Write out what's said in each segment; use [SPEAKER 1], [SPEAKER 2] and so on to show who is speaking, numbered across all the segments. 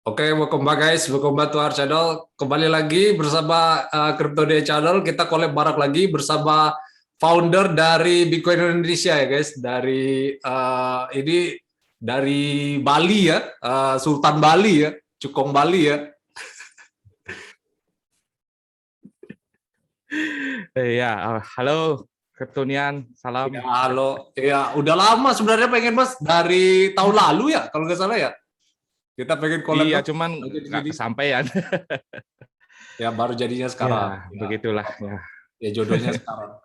[SPEAKER 1] Oke, welcome back guys, welcome back to our channel. Kembali lagi bersama Crypto Day Channel. Kita collab bareng lagi bersama founder dari Bitcoin Indonesia ya guys. Ini dari Bali ya, Sultan Bali ya, Cukong Bali ya.
[SPEAKER 2] Halo Kryptonian, salam.
[SPEAKER 1] Ya, halo. Ya, udah lama sebenarnya pengen Mas dari tahun lalu ya, kalau nggak salah ya. Kita pengen collab.
[SPEAKER 2] Iya, cuman nggak kesampaian.
[SPEAKER 1] Ya, baru jadinya sekarang.
[SPEAKER 2] Ya, begitulah.
[SPEAKER 1] Ya, jodohnya sekarang.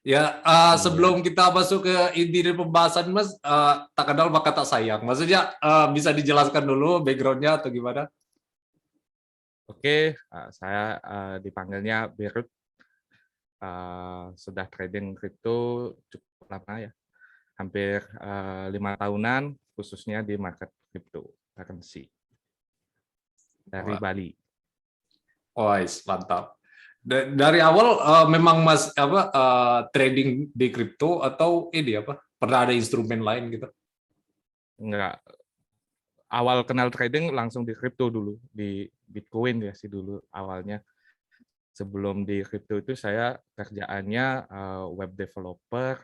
[SPEAKER 1] Ya, sebelum kita masuk ke inti dari pembahasan, Mas, tak kenal maka tak sayang. Maksudnya bisa dijelaskan dulu background-nya atau gimana?
[SPEAKER 2] Oke, saya dipanggilnya Birut. Sudah trading kripto cukup lama ya, hampir 5 tahunan, khususnya di market cryptocurrency dari Bali.
[SPEAKER 1] Mantap. Dari awal memang Mas trading di kripto atau ini apa? Pernah ada instrumen lain gitu?
[SPEAKER 2] Enggak. Awal kenal trading langsung di kripto dulu, di Bitcoin ya sih dulu awalnya. Sebelum di kripto itu saya kerjaannya web developer,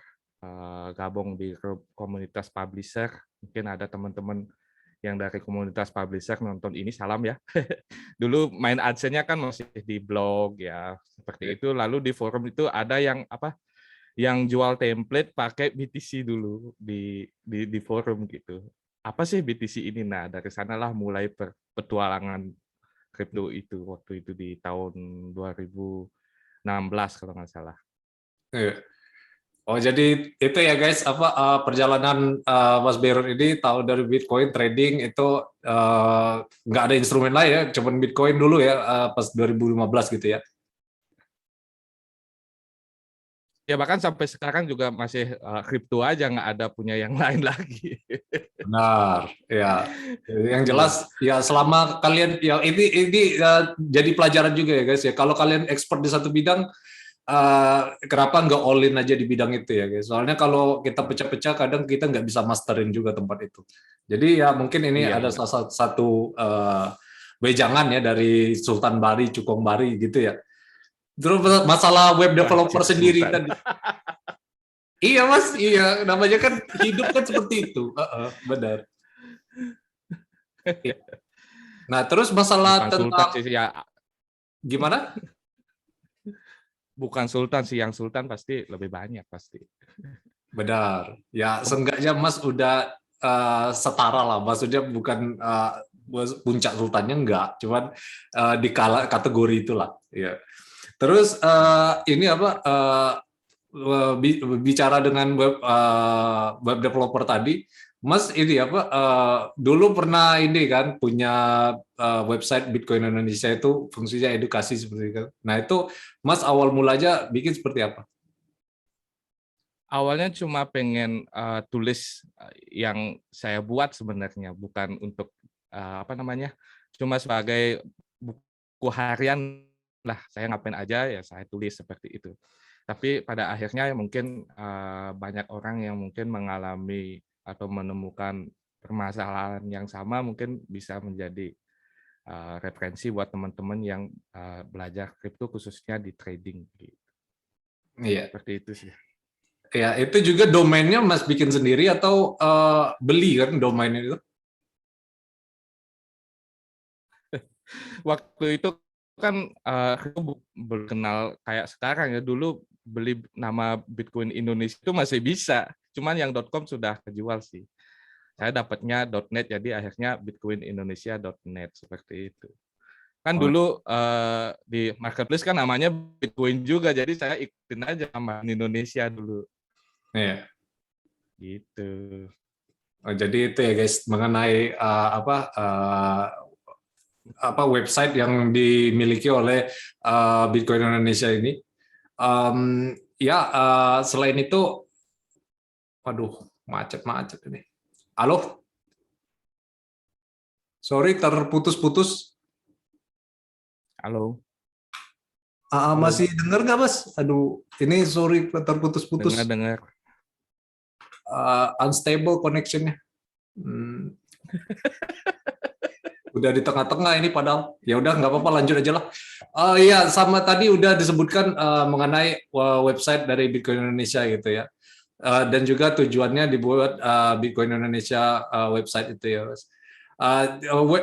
[SPEAKER 2] gabung di komunitas publisher. Mungkin ada teman-teman yang dari komunitas publisher nonton ini, salam ya. Dulu main AdSense-nya kan masih di blog ya, seperti itu. Lalu di forum itu ada yang yang jual template pakai BTC dulu di forum gitu. Apa sih BTC ini? Nah, dari sanalah mulai petualangan kripto itu waktu itu di tahun 2016 kalau nggak salah.
[SPEAKER 1] Oh, jadi itu ya guys, perjalanan Mas Beron ini tahu dari Bitcoin trading itu nggak ada instrumen lain ya, cuman Bitcoin dulu ya, pas 2015 gitu ya.
[SPEAKER 2] Ya bahkan sampai sekarang juga masih kripto aja, nggak ada punya yang lain lagi.
[SPEAKER 1] Benar, ya. Yang jelas ya selama kalian ya ini jadi pelajaran juga ya guys ya. Kalau kalian expert di satu bidang, kenapa nggak all in aja di bidang itu ya guys? Soalnya kalau kita pecah-pecah kadang kita nggak bisa masterin juga tempat itu. Jadi ya mungkin ini ada salah satu wejangan ya dari Sultan Bari, Cukong Bari gitu ya. Terus masalah web developer sendiri tadi. Iya Mas, iya namanya kan hidup kan seperti itu. Benar. Nah, terus masalah
[SPEAKER 2] Bukan
[SPEAKER 1] tentang
[SPEAKER 2] Sultan sih ya.
[SPEAKER 1] Gimana?
[SPEAKER 2] Bukan Sultan sih, yang Sultan pasti lebih banyak pasti.
[SPEAKER 1] Benar. Ya, seenggaknya Mas udah setara lah. Maksudnya bukan puncak sultannya enggak, cuman di kategori itulah. Ya. Terus ini apa? Bicara dengan web developer tadi, Mas ini apa? Dulu pernah ini kan punya website Bitcoin Indonesia itu fungsinya edukasi seperti itu. Nah itu Mas awal mulanya bikin seperti apa?
[SPEAKER 2] Awalnya cuma pengen tulis yang saya buat sebenarnya, bukan untuk cuma sebagai buku harian lah, saya ngapain aja ya saya tulis seperti itu. Tapi pada akhirnya mungkin banyak orang yang mungkin mengalami atau menemukan permasalahan yang sama, mungkin bisa menjadi referensi buat teman-teman yang belajar kripto khususnya di trading. Gitu.
[SPEAKER 1] Iya.
[SPEAKER 2] Seperti itu sih.
[SPEAKER 1] Ya, itu juga domainnya Mas bikin sendiri atau beli kan domain itu?
[SPEAKER 2] Waktu itu kan aku belum kenal kayak sekarang ya. Dulu beli nama Bitcoin Indonesia itu masih bisa, cuman yang .com sudah kejual sih. Saya dapatnya .net, jadi akhirnya bitcoinindonesia.net seperti itu. Kan dulu di marketplace kan namanya Bitcoin juga, jadi saya ikutin aja nama Indonesia dulu.
[SPEAKER 1] Iya.
[SPEAKER 2] Gitu.
[SPEAKER 1] Oh, jadi itu ya guys mengenai website yang dimiliki oleh Bitcoin Indonesia ini. Selain itu, waduh macet ini. Halo, sorry terputus-putus.
[SPEAKER 2] Halo.
[SPEAKER 1] Masih dengar nggak Mas? Aduh, ini sorry terputus-putus.
[SPEAKER 2] Dengar.
[SPEAKER 1] Unstable connection-nya. Udah di tengah-tengah ini padahal. Ya udah nggak apa-apa, lanjut aja lah. Iya, sama tadi udah disebutkan mengenai website dari Bitcoin Indonesia gitu ya. Dan juga tujuannya dibuat Bitcoin Indonesia website itu ya, Mas.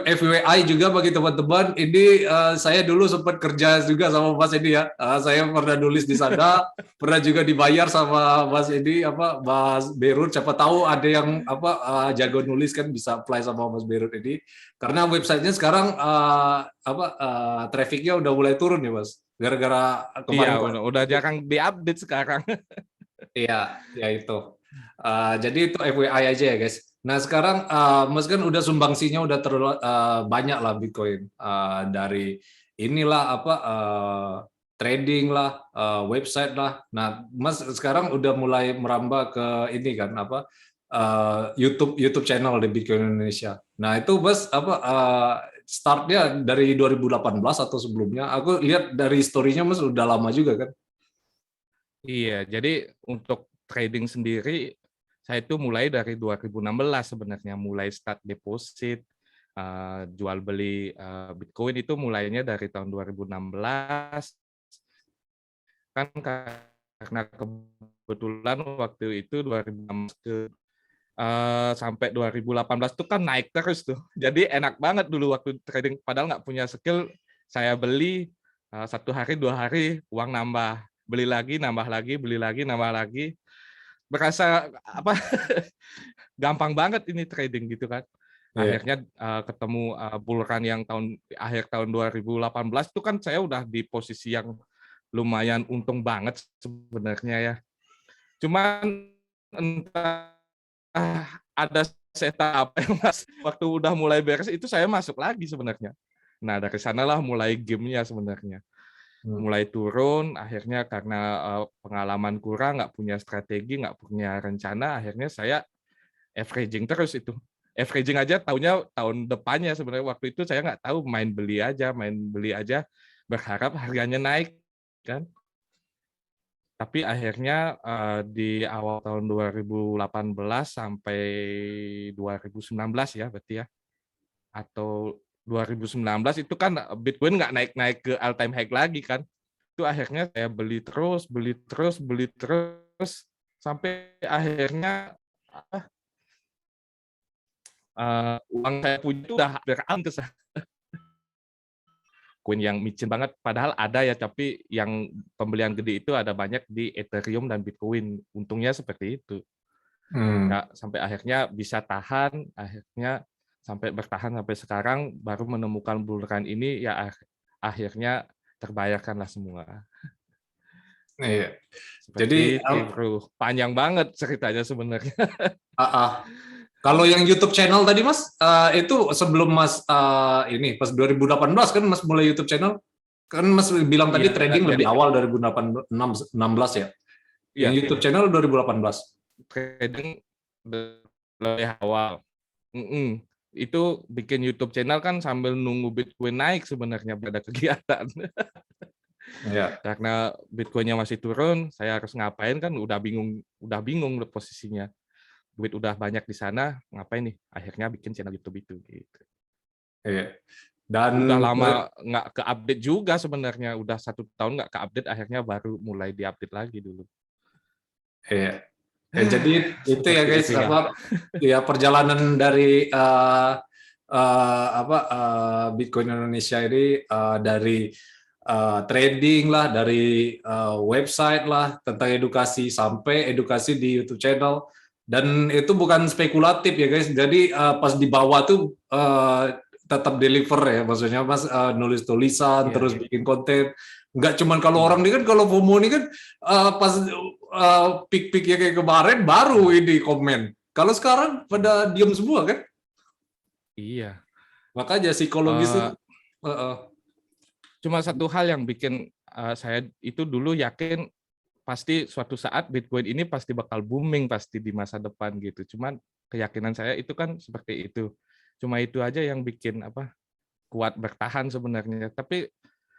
[SPEAKER 1] FYI juga bagi teman-teman, ini saya dulu sempat kerja juga sama Mas ini ya. Saya pernah nulis di sana, pernah juga dibayar sama Mas ini apa Mas Berut. Siapa tahu ada yang apa jago nulis kan bisa apply sama Mas Berut ini. Karena websitenya sekarang trafficnya udah mulai turun ya Mas. Gara-gara
[SPEAKER 2] Iya,
[SPEAKER 1] kemarin.
[SPEAKER 2] udah jarang diupdate sekarang.
[SPEAKER 1] Iya, ya itu. Jadi itu FYI aja ya guys. Nah sekarang Mas kan udah sumbangsinya udah banyak lah Bitcoin dari inilah apa trading lah, website lah. Nah Mas sekarang udah mulai merambah ke ini kan apa YouTube channel di Bitcoin Indonesia. Nah itu Mas apa startnya dari 2018 atau sebelumnya? Aku lihat dari story-nya Mas udah lama juga kan?
[SPEAKER 2] Iya, jadi untuk trading sendiri, saya itu mulai dari 2016 sebenarnya, mulai start deposit, jual beli Bitcoin itu mulainya dari tahun 2016, kan karena kebetulan waktu itu 2016 sampai 2018 itu kan naik terus tuh. Jadi enak banget dulu waktu trading, padahal nggak punya skill, saya beli 1 hari 2 hari uang nambah, beli lagi nambah lagi, beli lagi nambah lagi, berasa apa gampang banget ini trading gitu kan.
[SPEAKER 1] Iya.
[SPEAKER 2] Akhirnya ketemu bull run yang akhir tahun 2018 itu kan saya udah di posisi yang lumayan untung banget sebenarnya ya. Cuman entah ada setup yang waktu udah mulai beres itu saya masuk lagi sebenarnya. Nah dari sanalah mulai gamenya sebenarnya. Mulai turun, akhirnya karena pengalaman kurang, nggak punya strategi, nggak punya rencana, akhirnya saya averaging terus itu. Averaging aja taunya tahun depannya sebenarnya, waktu itu saya nggak tahu, main beli aja, berharap harganya naik kan. Tapi akhirnya di awal tahun 2018 sampai 2019 ya berarti ya, atau 2019 itu kan Bitcoin nggak naik-naik ke all time high lagi kan. Itu akhirnya saya beli terus sampai akhirnya uang saya punya itu udah hampir habis. Koin yang micin banget, padahal ada ya, tapi yang pembelian gede itu ada banyak di Ethereum dan Bitcoin. Untungnya seperti itu. Ya, sampai akhirnya bisa tahan, akhirnya sampai bertahan sampai sekarang, baru menemukan bull run ini, ya akhirnya terbayarkanlah semua.
[SPEAKER 1] Iya. Jadi
[SPEAKER 2] Seperti itu, bro. Panjang banget ceritanya sebenarnya.
[SPEAKER 1] kalau yang YouTube channel tadi Mas, itu sebelum Mas ini pas 2018 kan Mas mulai YouTube channel, kan Mas bilang tadi
[SPEAKER 2] Iya,
[SPEAKER 1] trading lebih
[SPEAKER 2] jadi
[SPEAKER 1] awal 2016 ya. Yang
[SPEAKER 2] iya,
[SPEAKER 1] YouTube channel 2018.
[SPEAKER 2] trading lebih awal. Itu bikin YouTube channel kan sambil nunggu Bitcoin naik sebenarnya, pada kegiatan.
[SPEAKER 1] Iya.
[SPEAKER 2] Karena Bitcoin-nya masih turun, saya harus ngapain kan, udah bingung posisinya. Duit udah banyak di sana, ngapain nih? Akhirnya bikin channel YouTube itu. Gitu.
[SPEAKER 1] Iya. Dan
[SPEAKER 2] Udah lama nggak ke-update juga sebenarnya, udah 1 tahun nggak ke-update, akhirnya baru mulai di-update lagi dulu.
[SPEAKER 1] iya. Jadi itu ya
[SPEAKER 2] Seperti
[SPEAKER 1] guys,
[SPEAKER 2] itu ya.
[SPEAKER 1] apa ya perjalanan dari Bitcoin Indonesia ini dari trading lah, dari website lah tentang edukasi sampai edukasi di YouTube channel, dan itu bukan spekulatif ya guys. Jadi pas di bawah tuh tetap deliver ya, maksudnya Mas nulis tulisan
[SPEAKER 2] Iya,
[SPEAKER 1] terus bikin konten. Nggak cuman kalau orang
[SPEAKER 2] iya.
[SPEAKER 1] ini kan, kalau FOMO ini kan pas pik-piknya kayak kemarin baru ini komen. Kalau sekarang pada diem semua kan?
[SPEAKER 2] Iya.
[SPEAKER 1] Makanya psikologis itu.
[SPEAKER 2] Cuma satu hal yang bikin saya itu dulu yakin pasti suatu saat Bitcoin ini pasti bakal booming pasti di masa depan gitu. Cuman keyakinan saya itu kan seperti itu. Cuma itu aja yang bikin kuat bertahan sebenarnya. Tapi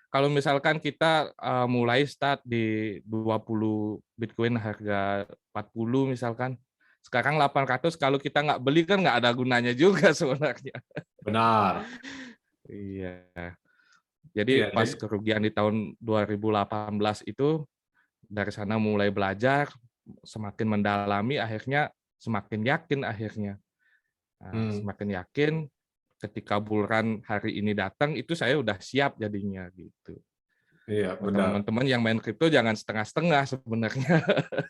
[SPEAKER 2] kalau misalkan kita mulai start di 20 Bitcoin harga 40 misalkan, sekarang 800, kalau kita nggak beli kan nggak ada gunanya juga sebenarnya.
[SPEAKER 1] Benar.
[SPEAKER 2] Iya. Jadi
[SPEAKER 1] Iya,
[SPEAKER 2] pas kerugian di tahun 2018 itu dari sana mulai belajar, semakin mendalami, akhirnya semakin yakin akhirnya. Nah,
[SPEAKER 1] hmm,
[SPEAKER 2] semakin yakin ketika bull run hari ini datang itu saya udah siap jadinya gitu.
[SPEAKER 1] iya
[SPEAKER 2] Buat
[SPEAKER 1] benar.
[SPEAKER 2] teman-teman yang main kripto jangan setengah-setengah sebenarnya.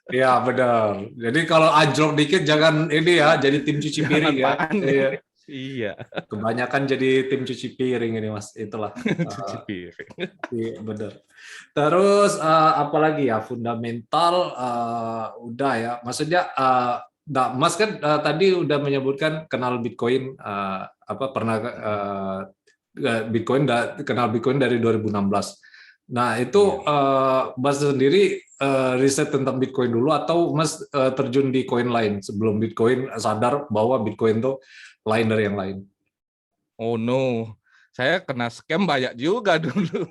[SPEAKER 1] Iya benar. Jadi kalau anjlok dikit jangan ini ya, jadi tim cuci piring
[SPEAKER 2] Jangan
[SPEAKER 1] ya. Iya.
[SPEAKER 2] panik. Iya,
[SPEAKER 1] Kebanyakan jadi tim cuci piring ini Mas. Itulah.
[SPEAKER 2] cuci piring.
[SPEAKER 1] Iya benar. Terus apalagi ya fundamental udah ya. Maksudnya nah, Mas kan tadi udah menyebutkan kenal Bitcoin apa pernah Bitcoin kenal Bitcoin dari 2016. Nah, itu
[SPEAKER 2] Iya.
[SPEAKER 1] Mas sendiri riset tentang Bitcoin dulu atau Mas terjun di koin lain sebelum Bitcoin sadar bahwa Bitcoin itu lain dari yang lain?
[SPEAKER 2] Oh no, saya kena scam banyak juga dulu.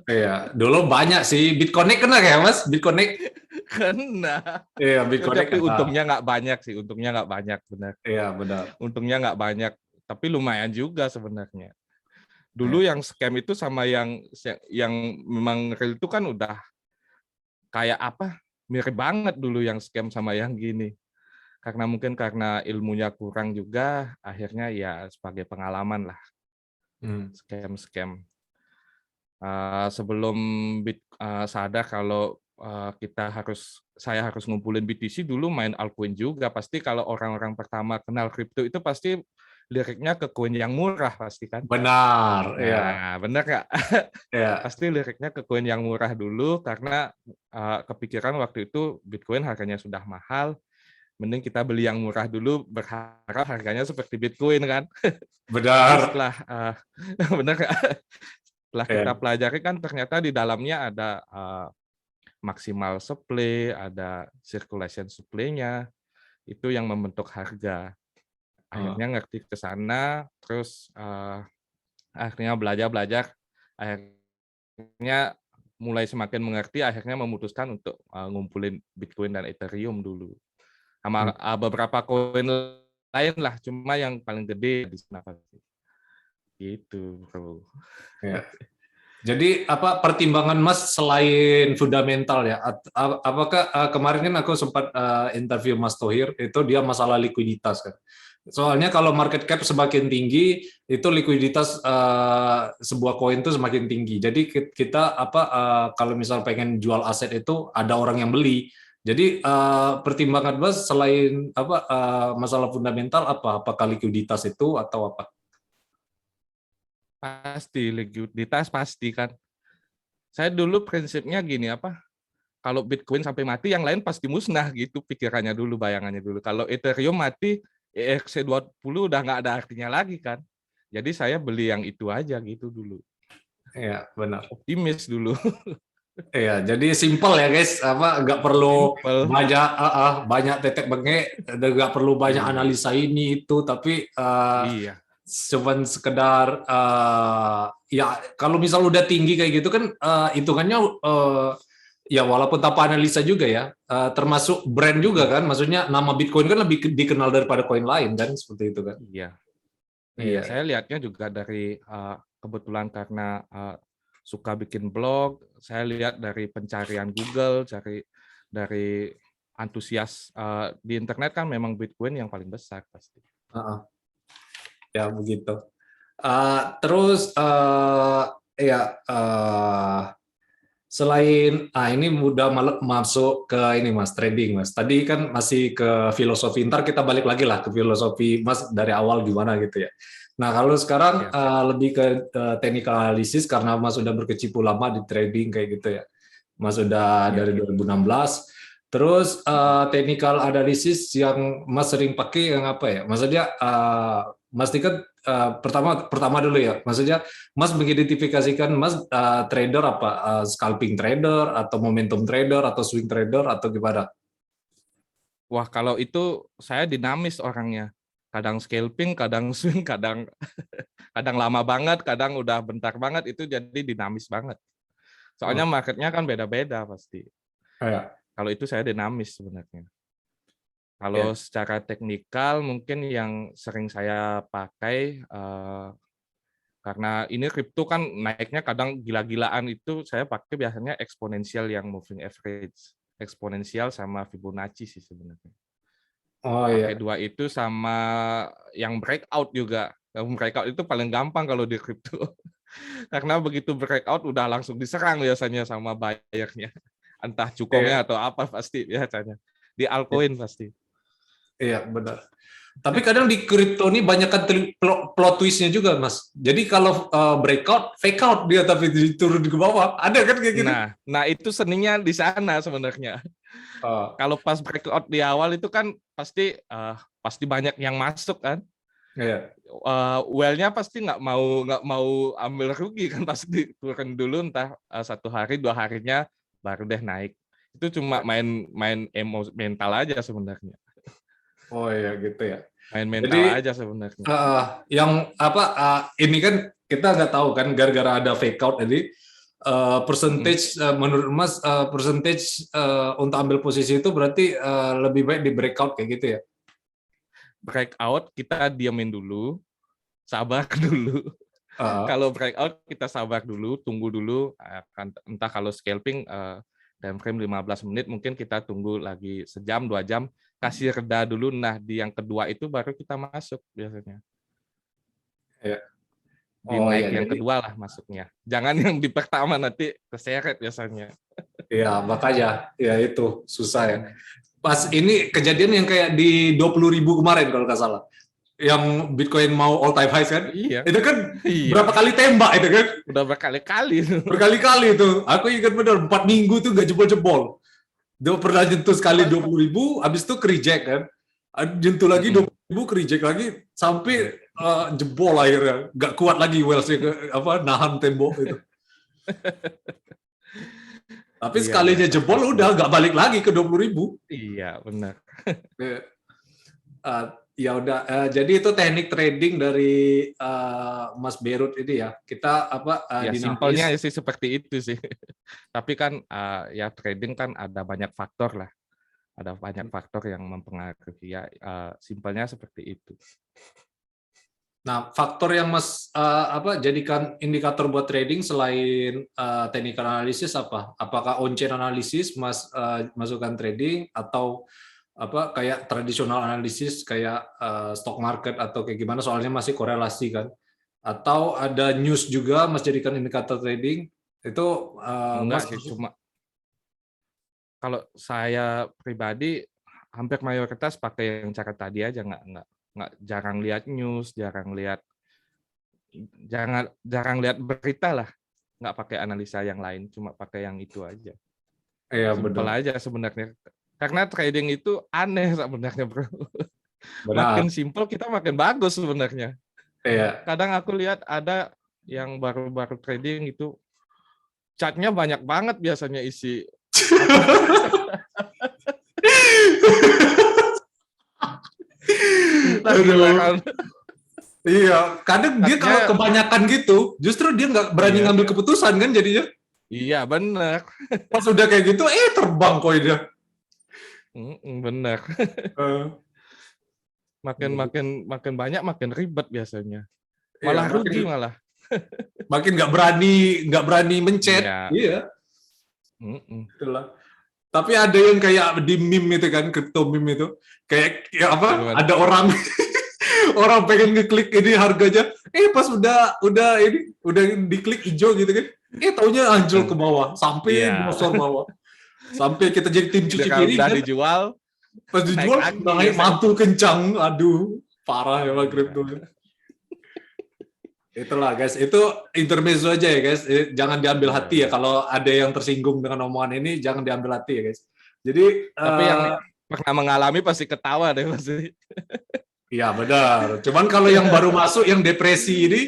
[SPEAKER 1] Iya, dulu banyak sih. BitConnect kena ya, Mas? BitConnect?
[SPEAKER 2] Kena.
[SPEAKER 1] Iya, BitConnect
[SPEAKER 2] Tapi
[SPEAKER 1] kena.
[SPEAKER 2] untungnya nggak banyak sih, untungnya nggak banyak benar.
[SPEAKER 1] Iya, benar.
[SPEAKER 2] Untungnya nggak banyak, tapi lumayan juga sebenarnya.
[SPEAKER 1] Iya.
[SPEAKER 2] Dulu yang scam itu sama yang memang real itu kan udah kayak apa? Mirip banget dulu yang scam sama yang gini. Karena mungkin karena ilmunya kurang juga, akhirnya ya sebagai pengalaman lah
[SPEAKER 1] Hmm.
[SPEAKER 2] scam-scam. Sebelum sadar kalau saya harus ngumpulin BTC dulu main altcoin juga. Pasti kalau orang-orang pertama kenal kripto itu pasti liriknya ke koin yang murah pasti kan.
[SPEAKER 1] Benar, iya.
[SPEAKER 2] Nah, benar nggak?
[SPEAKER 1] Iya.
[SPEAKER 2] Pasti liriknya ke koin yang murah dulu karena kepikiran waktu itu Bitcoin harganya sudah mahal, mending kita beli yang murah dulu berharap harganya seperti Bitcoin kan. Tapi
[SPEAKER 1] Benar.
[SPEAKER 2] setelah benar nggak? Setelah kita
[SPEAKER 1] Iya.
[SPEAKER 2] pelajari kan ternyata di dalamnya ada maksimal supply, ada circulation supply-nya, itu yang membentuk harga.
[SPEAKER 1] Heeh.
[SPEAKER 2] Akhirnya ngerti ke sana, terus akhirnya belajar-belajar, akhirnya mulai semakin mengerti, akhirnya memutuskan untuk ngumpulin Bitcoin dan Ethereum dulu.
[SPEAKER 1] Hmm.
[SPEAKER 2] Sama beberapa koin lain lah, cuma yang paling gede di sana pasti. Gitu, bro.
[SPEAKER 1] Iya. Jadi apa pertimbangan Mas selain fundamental ya? Apakah kemarin kan aku sempat interview Mas Thohir itu dia masalah likuiditas kan. Soalnya kalau market cap semakin tinggi itu likuiditas sebuah koin itu semakin tinggi. Jadi kita apa kalau misal pengen jual aset itu ada orang yang beli. Jadi pertimbangan Mas selain apa masalah fundamental apa? Apakah likuiditas itu atau apa?
[SPEAKER 2] Pasti, likuiditas pasti kan. Saya dulu prinsipnya gini, apa? Kalau Bitcoin sampai mati, yang lain pasti musnah gitu pikirannya dulu, bayangannya dulu. Kalau Ethereum mati, ERC20 udah nggak ada artinya lagi kan. Jadi saya beli yang itu aja gitu dulu.
[SPEAKER 1] Ya, benar.
[SPEAKER 2] Optimis dulu.
[SPEAKER 1] Iya, jadi simple ya guys, apa nggak perlu
[SPEAKER 2] Simple.
[SPEAKER 1] banyak banyak tetek bengek, dan nggak perlu banyak
[SPEAKER 2] Iya,
[SPEAKER 1] analisa ini itu, tapi
[SPEAKER 2] iya,
[SPEAKER 1] cuman sekedar ya kalau misal udah tinggi kayak gitu kan hitungannya ya walaupun tanpa analisa juga ya, termasuk brand juga kan, maksudnya nama Bitcoin kan lebih dikenal daripada koin lain kan, seperti itu kan?
[SPEAKER 2] iya. Iya,
[SPEAKER 1] Iya,
[SPEAKER 2] saya lihatnya juga dari kebetulan karena suka bikin blog, saya lihat dari pencarian Google, dari antusias di internet kan memang Bitcoin yang paling besar pasti.
[SPEAKER 1] ya begitu. Terus ya. Selain, ini udah masuk ke ini Mas, trading Mas. Tadi kan masih ke filosofi, ntar kita balik lagi lah ke filosofi Mas dari awal gimana gitu ya. Nah kalau sekarang
[SPEAKER 2] Ya,
[SPEAKER 1] lebih ke technical analysis karena Mas sudah berkecimpung lama di trading kayak gitu ya. Mas sudah
[SPEAKER 2] ya.
[SPEAKER 1] dari 2016. Terus technical analysis yang Mas sering pakai yang apa ya? Maksudnya Mas ini kan pertama dulu ya. Maksudnya Mas mengidentifikasikan Mas trader apa? Scalping trader atau momentum trader atau swing trader atau gimana?
[SPEAKER 2] Wah, kalau itu saya dinamis orangnya. Kadang scalping, kadang swing, kadang kadang lama banget, kadang udah bentar banget, itu jadi dinamis banget. Soalnya
[SPEAKER 1] Oh,
[SPEAKER 2] marketnya kan beda-beda pasti.
[SPEAKER 1] ya,
[SPEAKER 2] Kalau itu saya dinamis sebenarnya.
[SPEAKER 1] ya.
[SPEAKER 2] Kalau secara teknikal mungkin yang sering saya pakai Karena ini kripto kan naiknya kadang gila-gilaan, itu saya pakai biasanya eksponensial yang moving average. Eksponensial sama Fibonacci sih sebenarnya.
[SPEAKER 1] Oh
[SPEAKER 2] Pakai
[SPEAKER 1] iya.
[SPEAKER 2] dua itu sama yang breakout juga. Yang breakout itu paling gampang kalau di kripto. Karena begitu breakout udah langsung diserang biasanya sama buyer-nya. Entah cukongnya
[SPEAKER 1] Iya,
[SPEAKER 2] atau apa pasti biasanya. Di altcoin pasti.
[SPEAKER 1] iya benar. Tapi kadang di kripto ini banyak kan plot twistnya juga, Mas. Jadi kalau breakout, fake out dia tapi turun ke bawah. Ada kan kayak gitu?
[SPEAKER 2] Nah itu seninya di sana sebenarnya.
[SPEAKER 1] Oh,
[SPEAKER 2] Kalau pas breakout di awal itu kan pasti banyak yang masuk kan.
[SPEAKER 1] iya.
[SPEAKER 2] Well-nya pasti nggak mau ambil rugi kan, pasti turun dulu entah 1 hari 2 harinya baru deh naik. Itu cuma main mental aja sebenarnya.
[SPEAKER 1] Oh iya gitu ya.
[SPEAKER 2] Main mental
[SPEAKER 1] Jadi
[SPEAKER 2] aja sebenarnya.
[SPEAKER 1] yang apa ini kan kita nggak tahu kan gara-gara ada fake out jadi percentage menurut Mas percentage untuk ambil posisi itu berarti lebih baik di breakout kayak gitu ya.
[SPEAKER 2] Breakout kita diamin dulu, sabar dulu.
[SPEAKER 1] Uh,
[SPEAKER 2] Kalau breakout kita sabar dulu, tunggu dulu. Entah kalau scalping time frame 15 menit, mungkin kita tunggu lagi sejam 2 jam, kasih reda dulu. Nah di yang kedua itu baru kita masuk biasanya.
[SPEAKER 1] ya.
[SPEAKER 2] Di
[SPEAKER 1] Oh
[SPEAKER 2] naik
[SPEAKER 1] ya
[SPEAKER 2] yang
[SPEAKER 1] jadi
[SPEAKER 2] kedua lah masuknya. Jangan yang di pertama nanti keseret biasanya.
[SPEAKER 1] ya makanya ya itu susah ya. Pas ini kejadian yang kayak di 20.000 kemarin kalau nggak salah. Yang Bitcoin mau all time highs kan?
[SPEAKER 2] Iya,
[SPEAKER 1] Itu kan
[SPEAKER 2] iya.
[SPEAKER 1] berapa kali tembak itu kan?
[SPEAKER 2] Udah berkali-kali.
[SPEAKER 1] Berkali-kali itu. Aku ingat benar 4 minggu tuh nggak jebol-jebol. Dia pernah nyentuh sekali 20.000, habis itu ke reject kan. Nyentuh lagi 20.000, ke reject lagi sampai jebol akhirnya. Nggak kuat lagi Wellsnya nahan tembok itu. Tapi
[SPEAKER 2] Iya, iya,
[SPEAKER 1] sekalinya
[SPEAKER 2] pasti.
[SPEAKER 1] jebol udah nggak balik lagi ke 20.000.
[SPEAKER 2] Iya, benar.
[SPEAKER 1] Ya udah, jadi itu teknik trading dari Mas Berut ini ya. Kita
[SPEAKER 2] Ya simpelnya
[SPEAKER 1] dinamis.
[SPEAKER 2] sih seperti itu sih. Tapi kan ya trading kan ada banyak faktor lah. Ada banyak faktor yang mempengaruhi. Ya simpelnya seperti itu.
[SPEAKER 1] Nah, faktor yang Mas jadikan indikator buat trading selain technical analysis apa? Apakah on-chain analysis Mas masukkan trading atau apa kayak tradisional analisis kayak stock market atau kayak gimana? Soalnya masih korelasi kan? Atau ada news juga Mas jadikan indikator trading? Itu
[SPEAKER 2] Enggak
[SPEAKER 1] Mas
[SPEAKER 2] sih, cuma kalau saya pribadi hampir mayoritas pakai yang cara tadi aja, nggak jarang lihat news, jarang lihat berita lah, nggak pakai analisa yang lain, cuma pakai yang itu aja.
[SPEAKER 1] iya
[SPEAKER 2] Simpel
[SPEAKER 1] benar.
[SPEAKER 2] aja sebenarnya. Karena trading itu aneh sebenarnya, bro. Makin
[SPEAKER 1] Benar.
[SPEAKER 2] simpel kita makin bagus sebenarnya.
[SPEAKER 1] Iya.
[SPEAKER 2] Kadang aku lihat ada yang baru-baru trading itu chartnya banyak banget biasanya isi apa entah
[SPEAKER 1] Aduh.
[SPEAKER 2] gimana.
[SPEAKER 1] Iya, kadang dia
[SPEAKER 2] Chartnya
[SPEAKER 1] kalau kebanyakan gitu, justru dia nggak berani
[SPEAKER 2] iya,
[SPEAKER 1] ngambil keputusan kan jadinya.
[SPEAKER 2] iya benar.
[SPEAKER 1] Pas udah kayak gitu, terbang kok dia.
[SPEAKER 2] Benar.
[SPEAKER 1] Eh,
[SPEAKER 2] Makin
[SPEAKER 1] jadi,
[SPEAKER 2] makin makin banyak makin ribet biasanya.
[SPEAKER 1] iya,
[SPEAKER 2] Malah
[SPEAKER 1] makin
[SPEAKER 2] rugi malah.
[SPEAKER 1] makin nggak berani mencet.
[SPEAKER 2] Iya.
[SPEAKER 1] Iya, itulah. Tapi ada yang kayak di meme itu kan, crypto meme itu, kayak ya apa?
[SPEAKER 2] Gimana?
[SPEAKER 1] Ada orang orang pengen ngeklik ini harganya, pas udah ini udah diklik hijau gitu kan, taunya anjlok ke bawah, sampai
[SPEAKER 2] Iya.
[SPEAKER 1] bosor bawah, sampai kita jadi tim cuci
[SPEAKER 2] Ketika
[SPEAKER 1] piring
[SPEAKER 2] udah
[SPEAKER 1] kan.
[SPEAKER 2] dijual
[SPEAKER 1] Pas
[SPEAKER 2] naik
[SPEAKER 1] dijual
[SPEAKER 2] lagi
[SPEAKER 1] naik
[SPEAKER 2] biasanya.
[SPEAKER 1] mantul kencang, aduh parah ya
[SPEAKER 2] Iya.
[SPEAKER 1] kripto. Itulah guys, itu intermezzo aja ya guys. Jangan diambil
[SPEAKER 2] Iya,
[SPEAKER 1] hati ya
[SPEAKER 2] iya.
[SPEAKER 1] kalau ada yang tersinggung dengan omongan ini, jangan diambil hati ya guys. Jadi
[SPEAKER 2] Tapi yang pernah mengalami pasti ketawa deh pasti.
[SPEAKER 1] ya benar. Cuman kalau yang baru masuk yang depresi ini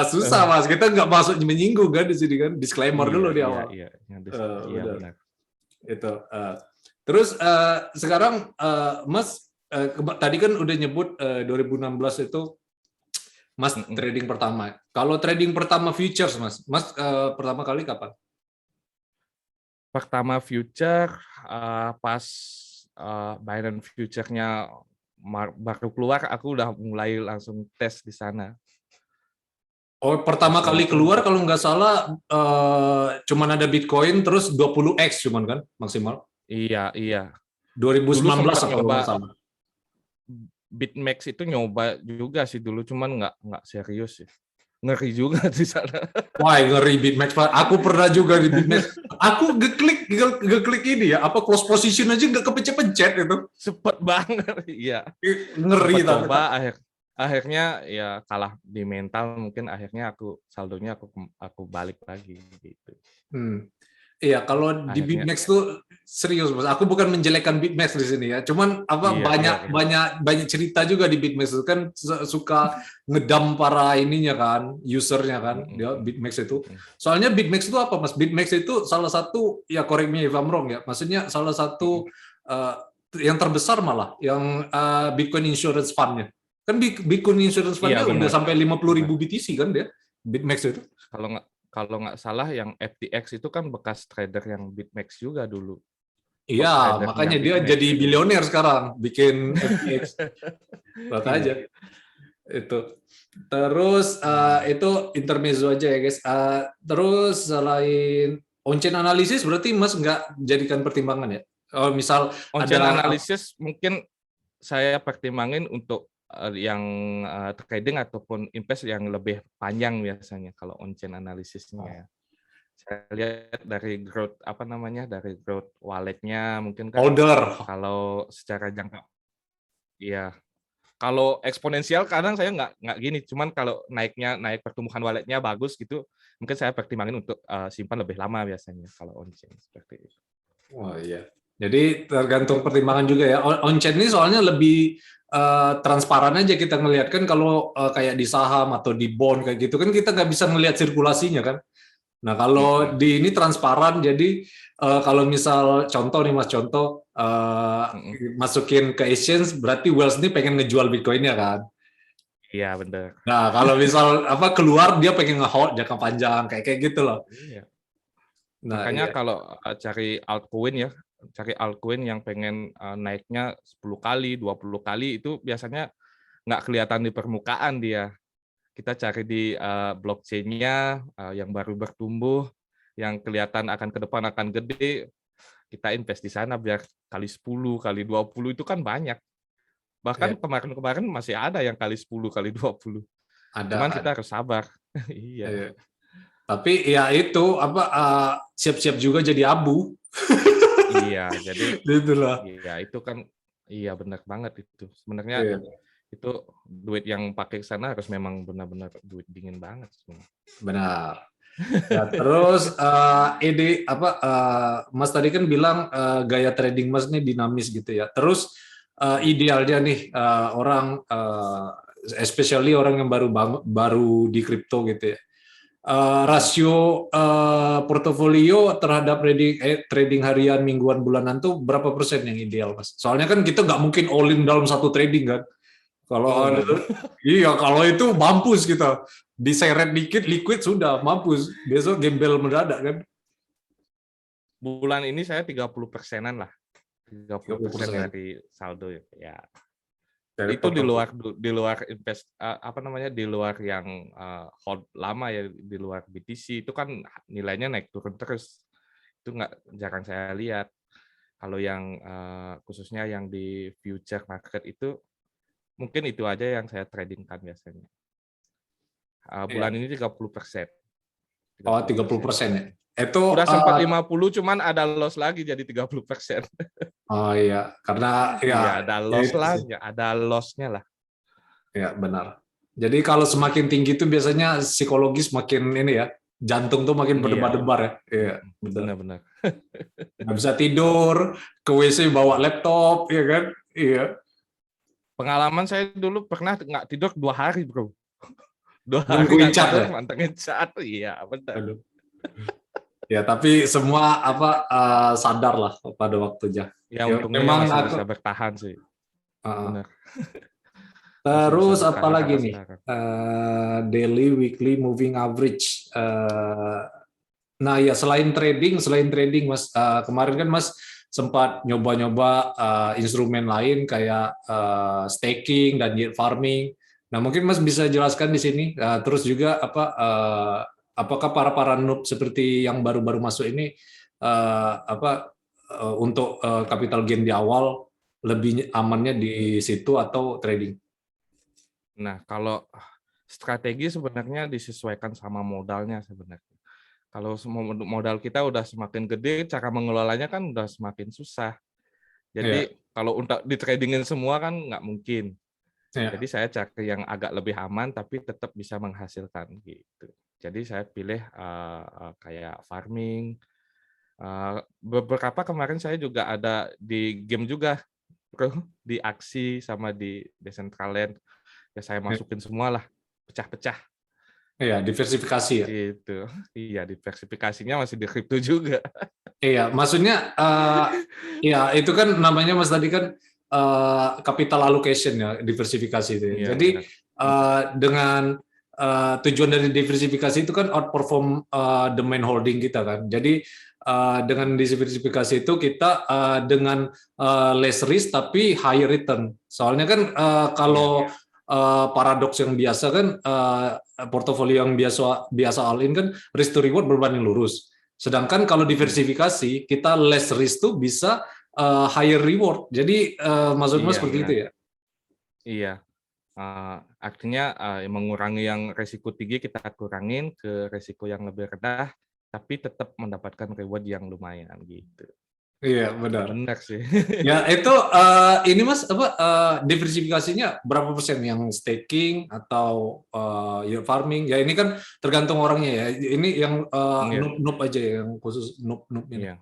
[SPEAKER 1] susah mas. Kita nggak masuk menyinggung kan di sini kan. Disclaimer
[SPEAKER 2] Iya,
[SPEAKER 1] dulu di
[SPEAKER 2] iya,
[SPEAKER 1] awal.
[SPEAKER 2] iya. Iya
[SPEAKER 1] Benar.
[SPEAKER 2] benar.
[SPEAKER 1] Itu. Terus sekarang Mas tadi kan udah nyebut 2016 itu Mas trading pertama. Kalau trading pertama futures Mas pertama kali kapan?
[SPEAKER 2] Pertama future pas Binance Future-nya baru keluar, aku udah mulai langsung tes di sana.
[SPEAKER 1] Oh, pertama
[SPEAKER 2] Setelah
[SPEAKER 1] kali
[SPEAKER 2] itu
[SPEAKER 1] keluar kalau nggak salah cuman ada Bitcoin terus 20x cuman kan maksimal.
[SPEAKER 2] iya, iya. Dulu
[SPEAKER 1] 2019
[SPEAKER 2] sempat
[SPEAKER 1] kalau nggak
[SPEAKER 2] nyoba
[SPEAKER 1] salah.
[SPEAKER 2] BitMEX itu nyoba juga sih dulu, cuman nggak serius sih. Ngeri juga di sana.
[SPEAKER 1] Wah, ngeri BitMEX Pak. Aku pernah juga di BitMEX. Aku ngeklik ini ya, apa close position aja nggak kepencet-pencet itu.
[SPEAKER 2] Cepet banget, iya.
[SPEAKER 1] Ngeri
[SPEAKER 2] Sempat
[SPEAKER 1] tapi tak.
[SPEAKER 2] coba, akhirnya ya kalah di mental, mungkin akhirnya saldonya aku balik lagi gitu.
[SPEAKER 1] Hmm. Iya, kalau di
[SPEAKER 2] Akhirnya
[SPEAKER 1] BitMEX tuh serius, Mas. Aku bukan menjelekkan BitMEX di sini ya. Cuman apa
[SPEAKER 2] iya, iya,
[SPEAKER 1] banyak
[SPEAKER 2] iya.
[SPEAKER 1] banyak banyak cerita juga di BitMEX itu kan suka ngedam para ininya kan, usernya kan,
[SPEAKER 2] Mm, mm,
[SPEAKER 1] dia
[SPEAKER 2] mm,
[SPEAKER 1] BitMEX itu.
[SPEAKER 2] mm,
[SPEAKER 1] Soalnya BitMEX itu apa, Mas? BitMEX itu salah satu ya correct me if I'm wrong ya. Maksudnya salah
[SPEAKER 2] mm.
[SPEAKER 1] satu eh, yang terbesar malah yang Bitcoin Insurance Fund-nya. Kan Bitcoin Insurance
[SPEAKER 2] Iya
[SPEAKER 1] Fund-nya udah
[SPEAKER 2] benar,
[SPEAKER 1] sampai 50.000
[SPEAKER 2] benar.
[SPEAKER 1] BTC kan dia, BitMEX itu.
[SPEAKER 2] Kalau nggak salah yang FTX itu kan bekas trader yang BitMEX juga dulu.
[SPEAKER 1] Iya,
[SPEAKER 2] Top tradernya
[SPEAKER 1] makanya dia
[SPEAKER 2] BitMEX
[SPEAKER 1] jadi
[SPEAKER 2] itu.
[SPEAKER 1] bilioner sekarang, bikin FTX. Lihat aja
[SPEAKER 2] Iya.
[SPEAKER 1] itu. Terus
[SPEAKER 2] Hmm.
[SPEAKER 1] itu intermezzo aja ya guys. Terus selain on-chain analisis berarti Mas nggak jadikan pertimbangan ya? Oh, misal
[SPEAKER 2] On-chain
[SPEAKER 1] ada
[SPEAKER 2] analysis mungkin saya pertimbangin untuk yang trading ataupun invest yang lebih panjang biasanya kalau on-chain analisisnya ya. Saya lihat dari growth apa namanya dari growth walletnya mungkin kan
[SPEAKER 1] holder.
[SPEAKER 2] kalau secara jangka ya kalau eksponensial kadang saya nggak gini cuman kalau naik pertumbuhan walletnya bagus gitu mungkin saya pertimbangin untuk simpan lebih lama biasanya kalau on-chain seperti itu.
[SPEAKER 1] Oh iya. Jadi tergantung pertimbangan juga ya. On-chain ini soalnya lebih transparan aja kita ngelihat kan kalau kayak di saham atau di bond kayak gitu kan kita nggak bisa ngelihat sirkulasinya kan. Nah, kalau
[SPEAKER 2] Mm-mm.
[SPEAKER 1] di ini transparan, jadi kalau misal contoh nih Mas, contoh
[SPEAKER 2] Mm-mm.
[SPEAKER 1] masukin ke exchange, berarti Wells ini pengen ngejual Bitcoin-nya kan.
[SPEAKER 2] Iya benar.
[SPEAKER 1] Nah, kalau misal apa keluar dia pengen nge-hold jangka panjang kayak kayak gitu loh.
[SPEAKER 2] Iya.
[SPEAKER 1] Nah,
[SPEAKER 2] Makanya
[SPEAKER 1] iya.
[SPEAKER 2] kalau cari altcoin yang pengen naiknya 10 kali, 20 kali itu biasanya nggak kelihatan di permukaan dia. Kita cari di blockchain-nya yang baru bertumbuh, yang kelihatan akan ke depan akan gede, kita invest di sana biar kali 10, kali 20 itu kan banyak.
[SPEAKER 1] Iya,
[SPEAKER 2] Bahkan kemarin-kemarin masih ada yang kali 10, kali 20. Cuman
[SPEAKER 1] ada.
[SPEAKER 2] kita harus sabar. Iya.
[SPEAKER 1] Iya. Tapi ya itu apa siap-siap juga jadi abu.
[SPEAKER 2] Iya, jadi
[SPEAKER 1] Gitu lah.
[SPEAKER 2] iya itu kan iya benar banget itu. Sebenarnya
[SPEAKER 1] Iya,
[SPEAKER 2] itu duit yang pakai ke sana harus memang benar-benar duit dingin banget sebenarnya.
[SPEAKER 1] benar. Ya, terus ide apa Mas tadi kan bilang gaya trading Mas ini dinamis gitu ya. Terus idealnya nih orang especially orang yang baru di kripto gitu ya. Rasio portofolio terhadap trading harian, mingguan, bulanan tuh berapa persen yang ideal, Mas? Soalnya kan kita nggak mungkin all in dalam satu trading kan.
[SPEAKER 2] Oh,
[SPEAKER 1] Kalau
[SPEAKER 2] nggak.
[SPEAKER 1] iya, kalau itu mampus kita. Diseret dikit liquid sudah mampus. Besok gembel mendadak kan.
[SPEAKER 2] Bulan ini saya 30%-an lah. 30%
[SPEAKER 1] 30%.
[SPEAKER 2] dari saldo ya. Ya.
[SPEAKER 1] Dari
[SPEAKER 2] Itu
[SPEAKER 1] portofolio.
[SPEAKER 2] di luar apa namanya di luar yang hold lama ya di luar BTC itu kan nilainya naik turun terus. Itu nggak jarang saya lihat. Kalau yang khususnya yang di future market itu mungkin itu aja yang saya tradingkan biasanya.
[SPEAKER 1] Iya.
[SPEAKER 2] Bulan ini 30%.
[SPEAKER 1] Oh,
[SPEAKER 2] 30%.
[SPEAKER 1] 30% ya. Itu
[SPEAKER 2] Udah sempat 50, cuman ada loss lagi jadi 30%.
[SPEAKER 1] oh iya, karena ya
[SPEAKER 2] Iya, ada
[SPEAKER 1] ya
[SPEAKER 2] loss
[SPEAKER 1] itu
[SPEAKER 2] lah,
[SPEAKER 1] sih.
[SPEAKER 2] ya ada loss-nya lah.
[SPEAKER 1] Ya, benar. Jadi kalau semakin tinggi itu biasanya psikologis makin ini ya, jantung tuh makin
[SPEAKER 2] Iya,
[SPEAKER 1] berdebar-debar ya. Iya, betul.
[SPEAKER 2] benar-benar.
[SPEAKER 1] Nggak bisa tidur, ke WC bawa laptop, ya kan? Iya.
[SPEAKER 2] Pengalaman saya dulu pernah nggak tidur 2 hari, bro. 2 hari
[SPEAKER 1] Nungguin
[SPEAKER 2] nggak
[SPEAKER 1] cat
[SPEAKER 2] tidur,
[SPEAKER 1] ya.
[SPEAKER 2] mantengin cat. Iya, benar.
[SPEAKER 1] Aduh. Ya, tapi semua apa sadar lah pada waktunya.
[SPEAKER 2] Ya
[SPEAKER 1] Ya,
[SPEAKER 2] untungnya
[SPEAKER 1] memang
[SPEAKER 2] masih
[SPEAKER 1] aku
[SPEAKER 2] bisa bertahan sih.
[SPEAKER 1] uh,
[SPEAKER 2] Benar. Masih bisa
[SPEAKER 1] terus apa
[SPEAKER 2] bertahan
[SPEAKER 1] lagi
[SPEAKER 2] sampai
[SPEAKER 1] nih?
[SPEAKER 2] sekarang.
[SPEAKER 1] Daily, weekly, moving average. Nah ya selain trading Mas, kemarin kan Mas sempat nyoba-nyoba instrumen lain kayak staking dan yield farming. Nah, mungkin Mas bisa jelaskan di sini, terus juga apakah para noob seperti yang baru-baru masuk ini untuk capital gain di awal lebih amannya di situ atau trading?
[SPEAKER 2] Nah, kalau strategi sebenarnya disesuaikan sama modalnya sebenarnya. Kalau modal kita udah semakin gede, cara mengelolanya kan udah semakin susah.
[SPEAKER 1] Iya,
[SPEAKER 2] Jadi kalau untuk di tradingin semua kan nggak mungkin.
[SPEAKER 1] iya,
[SPEAKER 2] Jadi saya cari yang agak lebih aman tapi tetap bisa menghasilkan gitu. Jadi saya pilih kayak farming. Beberapa kemarin saya juga ada di game juga, bro, di Aksi sama di Decentraland. Ya saya masukin semua lah, pecah-pecah
[SPEAKER 1] iya, diversifikasi ya.
[SPEAKER 2] gitu. Iya, diversifikasinya masih di kripto juga.
[SPEAKER 1] Iya, maksudnya ya itu kan namanya Mas tadi kan capital allocation ya, diversifikasi itu ya.
[SPEAKER 2] Iya,
[SPEAKER 1] Jadi
[SPEAKER 2] benar.
[SPEAKER 1] dengan tujuan dari diversifikasi itu kan outperform the main holding kita kan. Jadi dengan diversifikasi itu kita dengan less risk tapi higher return. Soalnya kan
[SPEAKER 2] Iya,
[SPEAKER 1] kalau paradoks yang biasa kan portofolio yang biasa biasa all in kan risk to reward berbanding lurus. Sedangkan kalau
[SPEAKER 2] hmm,
[SPEAKER 1] diversifikasi, kita less risk tuh bisa higher reward. Jadi maksud Mas
[SPEAKER 2] iya
[SPEAKER 1] seperti itu
[SPEAKER 2] benar.
[SPEAKER 1] ya?
[SPEAKER 2] Iya. Artinya mengurangi yang resiko tinggi kita kurangin ke resiko yang lebih rendah, tapi tetap mendapatkan reward yang lumayan gitu.
[SPEAKER 1] Iya, benar.
[SPEAKER 2] Benar sih.
[SPEAKER 1] Ya itu ini Mas apa diversifikasinya berapa persen yang staking atau yield farming? Ya ini kan tergantung orangnya ya. Ini yang
[SPEAKER 2] Iya,
[SPEAKER 1] noob aja ya, yang khusus noob ini.
[SPEAKER 2] iya.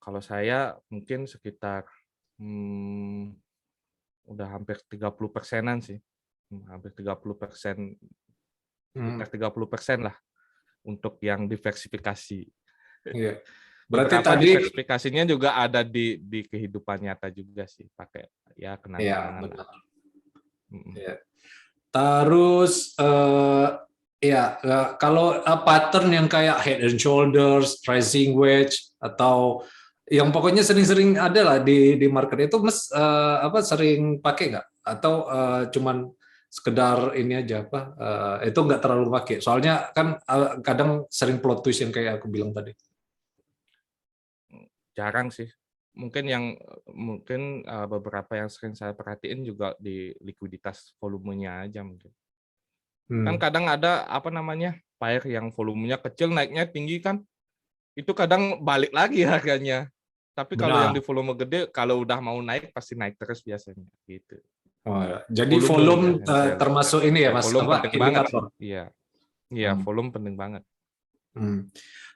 [SPEAKER 2] Kalau saya mungkin sekitar hmm, udah hampir 30%-an sih. Hampir 30%,
[SPEAKER 1] Hmm,
[SPEAKER 2] sekitar 30% lah untuk yang diversifikasi.
[SPEAKER 1] iya. Berarti
[SPEAKER 2] Beberapa
[SPEAKER 1] tadi
[SPEAKER 2] diversifikasinya juga ada di kehidupan nyata juga sih, pakai ya
[SPEAKER 1] ya
[SPEAKER 2] kenang-kenangan lah.
[SPEAKER 1] benar.
[SPEAKER 2] Mm-mm.
[SPEAKER 1] Ya. Terus ya kalau pattern yang kayak head and shoulders, rising wedge atau yang pokoknya sering-sering ada lah di market itu Mas apa sering pakai nggak? Atau cuman sekedar ini aja apa itu nggak terlalu pakai. Soalnya kan kadang sering plot twist yang kayak aku bilang tadi.
[SPEAKER 2] Jarang sih. Mungkin beberapa yang sering saya perhatiin juga di likuiditas volumenya aja mungkin. Kan
[SPEAKER 1] Hmm.
[SPEAKER 2] kadang ada apa namanya pair yang volumenya kecil naiknya tinggi kan, itu kadang balik lagi harganya. Tapi kalau yang
[SPEAKER 1] Benar.
[SPEAKER 2] di volume gede, kalau udah mau naik pasti naik terus biasanya gitu.
[SPEAKER 1] Oh, ya. Jadi
[SPEAKER 2] Volume
[SPEAKER 1] volume
[SPEAKER 2] esensial.
[SPEAKER 1] termasuk ini ya
[SPEAKER 2] Ya
[SPEAKER 1] Mas
[SPEAKER 2] volume
[SPEAKER 1] apa
[SPEAKER 2] penting banget sih.
[SPEAKER 1] indikator.
[SPEAKER 2] Iya, iya
[SPEAKER 1] Hmm.
[SPEAKER 2] volume penting banget.
[SPEAKER 1] Hmm.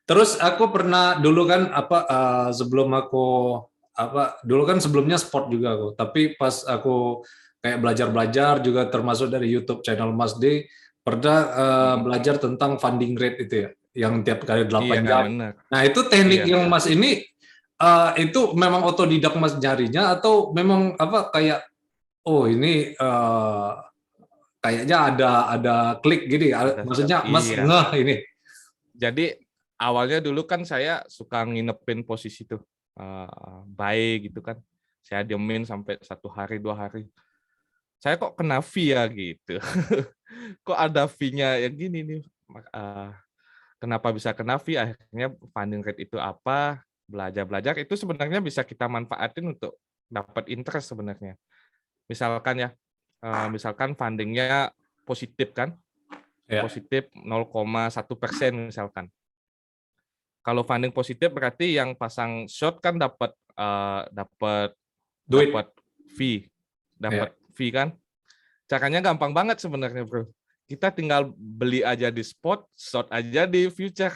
[SPEAKER 1] Terus aku pernah dulu kan apa sebelum aku apa dulu kan sebelumnya sport juga aku, tapi pas aku kayak belajar-belajar juga termasuk dari YouTube channel Mas D pernah
[SPEAKER 2] Mm-mm.
[SPEAKER 1] belajar tentang funding rate itu ya, yang tiap kali
[SPEAKER 2] Iya
[SPEAKER 1] 8 jam.
[SPEAKER 2] benar.
[SPEAKER 1] Nah, itu teknik
[SPEAKER 2] Iya.
[SPEAKER 1] yang Mas ini itu memang otodidak Mas nyarinya atau memang apa kayak oh ini kayaknya ada klik gini, maksudnya Mas
[SPEAKER 2] Iya.
[SPEAKER 1] ngeh ini.
[SPEAKER 2] Jadi awalnya dulu kan saya suka nginepin posisi tuh, buy gitu kan. Saya diemin sampai 1 hari 2 hari. Saya kok kena fee ya gitu. Kok ada fee-nya yang gini nih. Kenapa bisa kena fee? Akhirnya funding rate itu apa? Belajar-belajar itu sebenarnya bisa kita manfaatin untuk dapat interest sebenarnya. Misalkan ya, misalkan fundingnya positif kan,
[SPEAKER 1] Ya,
[SPEAKER 2] positif 0,1% misalkan. Kalau funding positif berarti yang pasang short kan dapat
[SPEAKER 1] duit.
[SPEAKER 2] fee,
[SPEAKER 1] Ya.
[SPEAKER 2] dapat fee kan. Caranya gampang banget sebenarnya, bro. Kita tinggal beli aja di spot, short aja di future.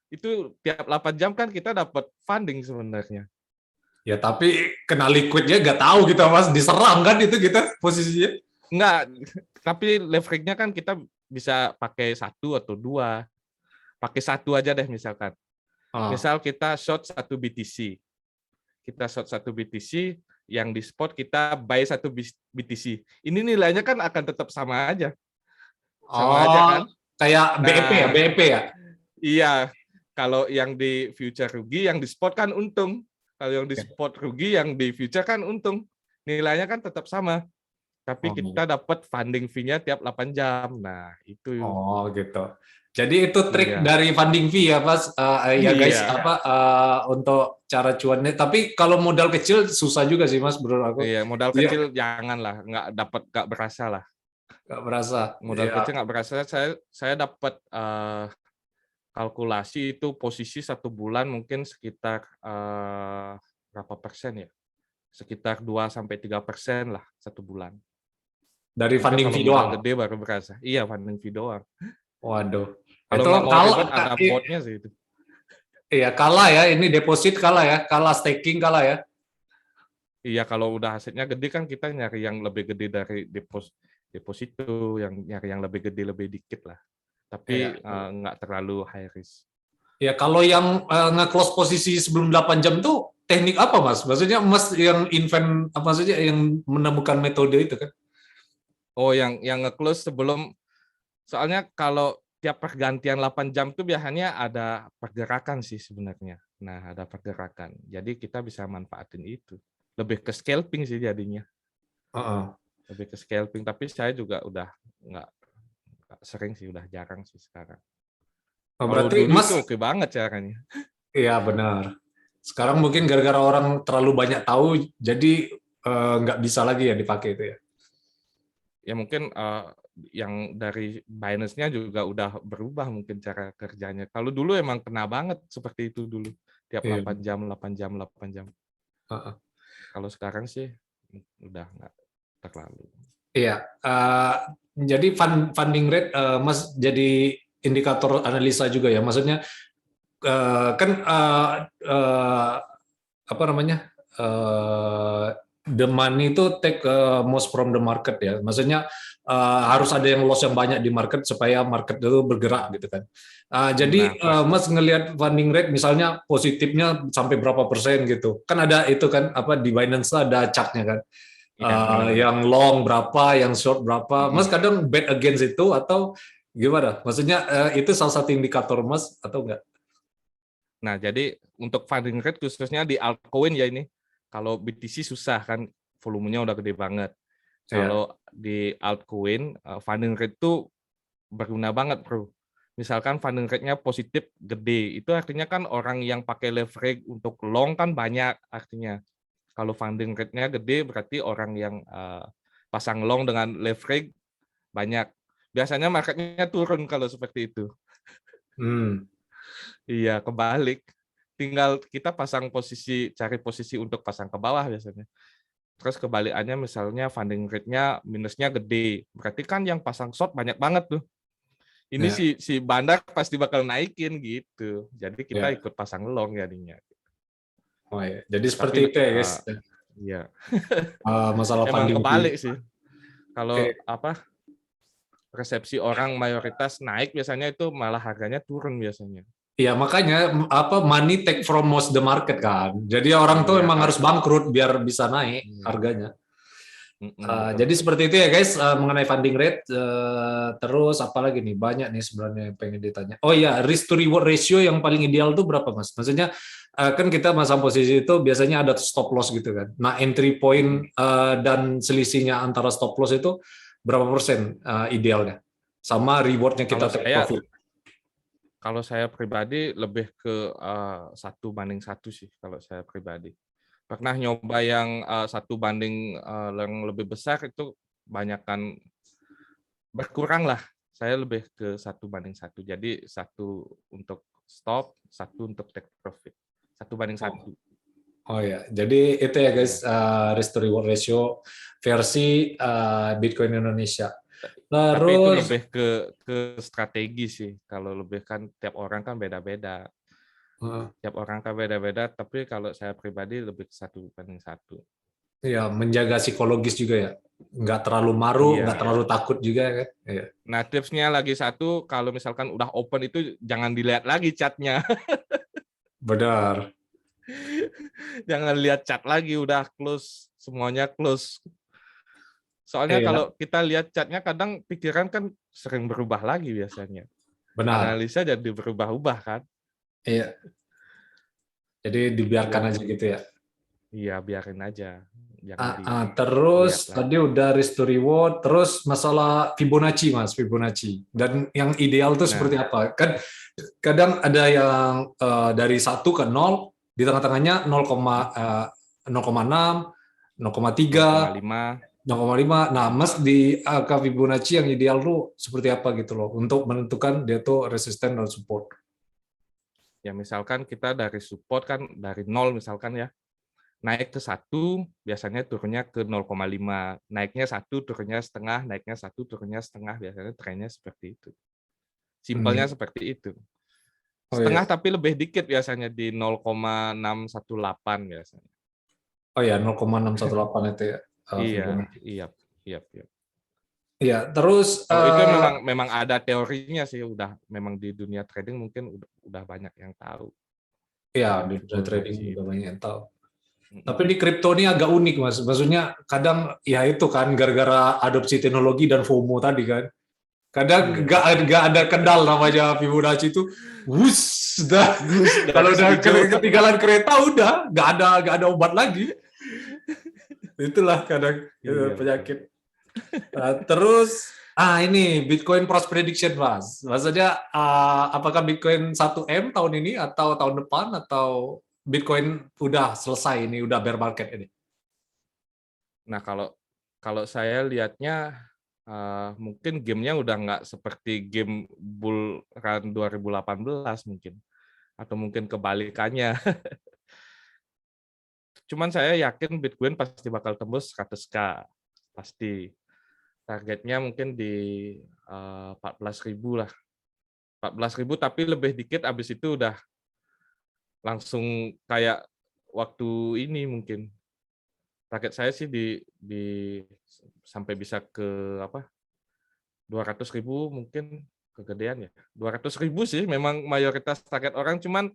[SPEAKER 2] Itu tiap 8 jam kan kita dapat funding sebenarnya.
[SPEAKER 1] Ya tapi kena liquidnya nggak tahu kita mas diserang kan itu kita posisinya.
[SPEAKER 2] Enggak, tapi leverage-nya kan kita bisa pakai 1 atau 2. Pakai 1 aja deh misalkan.
[SPEAKER 1] Ah.
[SPEAKER 2] Misal kita short 1 BTC. Kita short 1 BTC, yang di spot kita buy 1 BTC. Ini nilainya kan akan tetap sama aja. Sama aja
[SPEAKER 1] Oh,
[SPEAKER 2] kan?
[SPEAKER 1] kayak BEP ya,
[SPEAKER 2] Nah,
[SPEAKER 1] BEP ya.
[SPEAKER 2] iya. Kalau yang di future rugi, yang di spot kan untung. Kalau yang di spot rugi, yang di future kan untung. Nilainya kan tetap sama. tapi
[SPEAKER 1] Oh,
[SPEAKER 2] kita dapat funding fee-nya tiap 8 jam. Nah, itu
[SPEAKER 1] oh gitu. Jadi itu trik
[SPEAKER 2] iya.
[SPEAKER 1] dari funding fee ya, Mas. Ya guys,
[SPEAKER 2] Iya.
[SPEAKER 1] untuk cara cuannya. Tapi kalau modal kecil susah juga sih, Mas, menurut aku.
[SPEAKER 2] Iya, modal
[SPEAKER 1] Iya,
[SPEAKER 2] kecil janganlah, nggak berasa lah.
[SPEAKER 1] nggak berasa.
[SPEAKER 2] Modal
[SPEAKER 1] Ya,
[SPEAKER 2] kecil nggak berasa. Saya dapat kalkulasi itu posisi 1 bulan mungkin sekitar berapa persen ya? Sekitar 2-3% lah 1 bulan.
[SPEAKER 1] dari
[SPEAKER 2] Itu
[SPEAKER 1] funding
[SPEAKER 2] kalau
[SPEAKER 1] fee
[SPEAKER 2] modal
[SPEAKER 1] doang.
[SPEAKER 2] gede baru berasa. Iya, funding fee doang.
[SPEAKER 1] Waduh.
[SPEAKER 2] Kalau
[SPEAKER 1] Itu
[SPEAKER 2] nggak mau
[SPEAKER 1] kalah,
[SPEAKER 2] ribet ada botnya sih itu.
[SPEAKER 1] iya kalah ya. Ini deposit kalah ya, kalah staking kalah ya.
[SPEAKER 2] Iya, kalau udah asetnya gede kan kita nyari yang lebih gede dari deposito, yang nyari yang lebih gede lebih dikit lah. Tapi
[SPEAKER 1] Iya.
[SPEAKER 2] nggak terlalu high risk.
[SPEAKER 1] Ya kalau yang nge-close posisi sebelum 8 jam tuh teknik apa, Mas? Maksudnya Mas yang invent apa saja yang menemukan metode itu kan?
[SPEAKER 2] Oh, yang nge-close sebelum, soalnya kalau tiap pergantian 8 jam tuh biasanya ada pergerakan sih sebenarnya. Nah, ada pergerakan. Jadi kita bisa manfaatin itu. Lebih ke scalping sih jadinya.
[SPEAKER 1] Heeh.
[SPEAKER 2] Lebih ke scalping. Tapi saya juga udah nggak sering sih, udah jarang sih sekarang.
[SPEAKER 1] Oh,
[SPEAKER 2] Kalau
[SPEAKER 1] berarti
[SPEAKER 2] dulu
[SPEAKER 1] Mas,
[SPEAKER 2] itu oke banget caranya.
[SPEAKER 1] iya benar. Sekarang mungkin gara-gara orang terlalu banyak tahu, jadi nggak bisa lagi ya dipakai itu ya.
[SPEAKER 2] Ya mungkin yang dari Binance-nya juga udah berubah mungkin cara kerjanya. Kalau dulu emang kena banget seperti itu dulu. Tiap
[SPEAKER 1] Iya.
[SPEAKER 2] 8 jam, 8 jam, 8 jam.
[SPEAKER 1] Heeh.
[SPEAKER 2] Kalau sekarang sih udah nggak terlalu.
[SPEAKER 1] Iya. Jadi funding rate, Mas jadi indikator analisa juga ya. Maksudnya kan apa namanya, the money itu take most from the market ya. Maksudnya harus ada yang loss yang banyak di market supaya market itu bergerak gitu kan.
[SPEAKER 2] Nah,
[SPEAKER 1] Jadi
[SPEAKER 2] pasti.
[SPEAKER 1] Mas ngelihat funding rate misalnya positifnya sampai berapa persen gitu. Kan ada itu kan apa di Binance ada chartnya kan.
[SPEAKER 2] Iya, benar-benar.
[SPEAKER 1] Yang long berapa, yang short berapa. Mas
[SPEAKER 2] Mm-mm.
[SPEAKER 1] kadang bet against itu atau gimana? Maksudnya itu salah satu indikator Mas atau enggak?
[SPEAKER 2] Nah, jadi untuk funding rate khususnya di altcoin ya ini, kalau BTC susah kan, volumenya udah gede banget.
[SPEAKER 1] Ya.
[SPEAKER 2] Kalau di altcoin, funding rate itu berguna banget, bro. Misalkan funding rate-nya positif gede, itu artinya kan orang yang pakai leverage untuk long kan banyak artinya. Kalau funding rate-nya gede, berarti orang yang pasang long dengan leverage banyak. Biasanya marketnya turun kalau seperti itu.
[SPEAKER 1] Hmm.
[SPEAKER 2] Iya, kebalik. Tinggal kita pasang posisi, cari posisi untuk pasang ke bawah biasanya. Terus kebalikannya misalnya funding rate-nya minusnya gede. Berarti kan yang pasang short banyak banget tuh. Ini
[SPEAKER 1] Ya.
[SPEAKER 2] si bandar pasti bakal naikin gitu. Jadi kita
[SPEAKER 1] Ya.
[SPEAKER 2] ikut pasang long jadinya.
[SPEAKER 1] Oh ya. Jadi seperti
[SPEAKER 2] Tapi
[SPEAKER 1] itu ya guys.
[SPEAKER 2] ya
[SPEAKER 1] Masalah
[SPEAKER 2] emang
[SPEAKER 1] funding fee.
[SPEAKER 2] kebalik sih. Kalau
[SPEAKER 1] Oke.
[SPEAKER 2] persepsi orang mayoritas naik biasanya itu malah harganya turun biasanya.
[SPEAKER 1] Ya makanya apa money take from most the market kan. Jadi orang tuh
[SPEAKER 2] Iya,
[SPEAKER 1] emang harus bangkrut biar bisa naik
[SPEAKER 2] iya.
[SPEAKER 1] harganya.
[SPEAKER 2] Betul.
[SPEAKER 1] Jadi seperti itu ya guys mengenai funding rate. Terus apa lagi nih? Banyak nih sebenarnya yang pengen ditanya. Oh iya, risk to reward ratio yang paling ideal tuh berapa Mas? Maksudnya kan kita masang posisi itu biasanya ada stop loss gitu kan. Nah entry point dan selisihnya antara stop loss itu berapa persen idealnya? Sama rewardnya kita
[SPEAKER 2] Kalau
[SPEAKER 1] take
[SPEAKER 2] saya
[SPEAKER 1] profit.
[SPEAKER 2] Kalau saya pribadi lebih ke 1:1 sih kalau saya pribadi. Pernah nyoba yang 1 banding yang lebih besar itu banyakkan berkurang lah. Saya lebih ke 1:1. Jadi 1 untuk stop, 1 untuk take profit. 1:1.
[SPEAKER 1] Oh ya, jadi itu ya
[SPEAKER 2] Iya.
[SPEAKER 1] guys, risk to reward ratio versi Bitcoin Indonesia.
[SPEAKER 2] Tapi itu
[SPEAKER 1] Terus,
[SPEAKER 2] lebih ke strategi sih. Kalau lebih kan tiap orang kan beda-beda. Tiap orang kan beda-beda, tapi kalau saya pribadi lebih ke 1:1.
[SPEAKER 1] ya menjaga psikologis juga ya, nggak terlalu maru, nggak
[SPEAKER 2] Iya.
[SPEAKER 1] terlalu takut juga kan. Iya.
[SPEAKER 2] Nah, tipsnya lagi satu, kalau misalkan udah open itu jangan dilihat lagi chatnya.
[SPEAKER 1] Benar.
[SPEAKER 2] Jangan lihat chat lagi, udah close, semuanya close. Soalnya
[SPEAKER 1] Iya,
[SPEAKER 2] kalau kita lihat chatnya kadang pikiran kan sering berubah lagi biasanya.
[SPEAKER 1] benar.
[SPEAKER 2] Analisa jadi berubah-ubah kan.
[SPEAKER 1] Iya. Jadi dibiarkan
[SPEAKER 2] Yang
[SPEAKER 1] aja gitu ya.
[SPEAKER 2] iya biarin aja. jangan
[SPEAKER 1] Terus
[SPEAKER 2] dilihat
[SPEAKER 1] tadi
[SPEAKER 2] lagi.
[SPEAKER 1] udah risk to reward, terus masalah Fibonacci Mas, Fibonacci. Dan yang ideal tuh seperti
[SPEAKER 2] Nah,
[SPEAKER 1] apa? Kan kadang ada yang dari 1 ke 0, di tengah-tengahnya 0,6, 0,3,
[SPEAKER 2] 0,5.
[SPEAKER 1] 0,5. Nah, Mas di angka Fibonacci yang ideal tuh seperti apa gitu loh untuk menentukan dia tuh resisten dan support.
[SPEAKER 2] Ya misalkan kita dari support kan dari 0 misalkan ya, naik ke 1 biasanya turunnya ke 0,5, naiknya 1 turunnya setengah, naiknya 1 turunnya setengah, biasanya trennya seperti itu. Simpelnya
[SPEAKER 1] Hmm.
[SPEAKER 2] seperti itu.
[SPEAKER 1] Oh ya,
[SPEAKER 2] Setengah tapi lebih dikit biasanya di 0,618 biasanya.
[SPEAKER 1] oh ya 0,618 itu ya
[SPEAKER 2] Iya,
[SPEAKER 1] Fibonacci.
[SPEAKER 2] iya, iya, iya.
[SPEAKER 1] Iya, terus
[SPEAKER 2] Kalau itu memang ada teorinya sih, udah memang di dunia trading mungkin udah banyak yang tahu
[SPEAKER 1] ya
[SPEAKER 2] tentang
[SPEAKER 1] di dunia trading
[SPEAKER 2] Fibonacci
[SPEAKER 1] juga
[SPEAKER 2] itu.
[SPEAKER 1] banyak yang tahu. Tapi di kripto ini agak unik Mas. Maksudnya kadang ya itu kan gara-gara adopsi teknologi dan FOMO tadi kan. Kadang
[SPEAKER 2] Iya.
[SPEAKER 1] nggak ada kendal namanya Fibonacci itu. Wus, dah.
[SPEAKER 2] Gus
[SPEAKER 1] Kalau
[SPEAKER 2] garis
[SPEAKER 1] udah
[SPEAKER 2] hijau.
[SPEAKER 1] ketinggalan kereta udah nggak ada obat lagi. Itulah kadang
[SPEAKER 2] Iya betul.
[SPEAKER 1] penyakit. Terus ini Bitcoin Price Prediction Mas. Maksudnya apakah Bitcoin 1M tahun ini atau tahun depan atau Bitcoin udah selesai ini udah bear market ini?
[SPEAKER 2] Nah kalau kalau saya lihatnya mungkin gamenya udah nggak seperti game bull run 2018 mungkin, atau mungkin kebalikannya. Cuman saya yakin Bitcoin pasti bakal tembus 100K, pasti. Targetnya mungkin di 14.000 lah. 14.000 tapi lebih dikit, abis itu udah langsung kayak waktu ini mungkin. Target saya sih di sampai bisa ke apa 200.000 mungkin, kegedean ya. 200.000 sih memang mayoritas target orang, cuman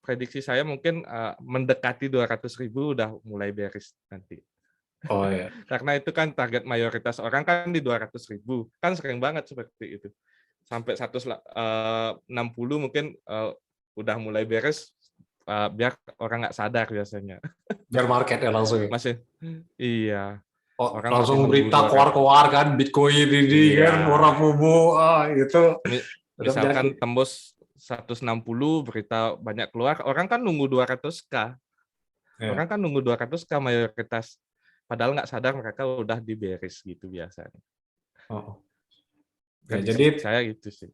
[SPEAKER 2] prediksi saya mungkin mendekati 200.000 udah mulai beres nanti.
[SPEAKER 1] Oh ya.
[SPEAKER 2] Karena itu kan target mayoritas orang kan di 200.000, kan sering banget seperti itu. Sampai 160 mungkin udah mulai beres, biar orang nggak sadar biasanya.
[SPEAKER 1] Bear market ya langsung ya.
[SPEAKER 2] Masih, iya.
[SPEAKER 1] Oh,
[SPEAKER 2] Orang masih
[SPEAKER 1] langsung
[SPEAKER 2] nunggu
[SPEAKER 1] berita
[SPEAKER 2] 200.
[SPEAKER 1] keluar-keluar kan Bitcoin ini
[SPEAKER 2] Iya.
[SPEAKER 1] kan orang FOMO itu udah
[SPEAKER 2] Misalkan
[SPEAKER 1] penyakit.
[SPEAKER 2] tembus 160, berita banyak keluar, orang kan nunggu 200K.
[SPEAKER 1] Ya.
[SPEAKER 2] Orang kan nunggu 200K mayoritas. Padahal nggak sadar mereka udah diberes gitu biasanya.
[SPEAKER 1] Oh. Ya,
[SPEAKER 2] Prediksi
[SPEAKER 1] jadi
[SPEAKER 2] saya gitu sih.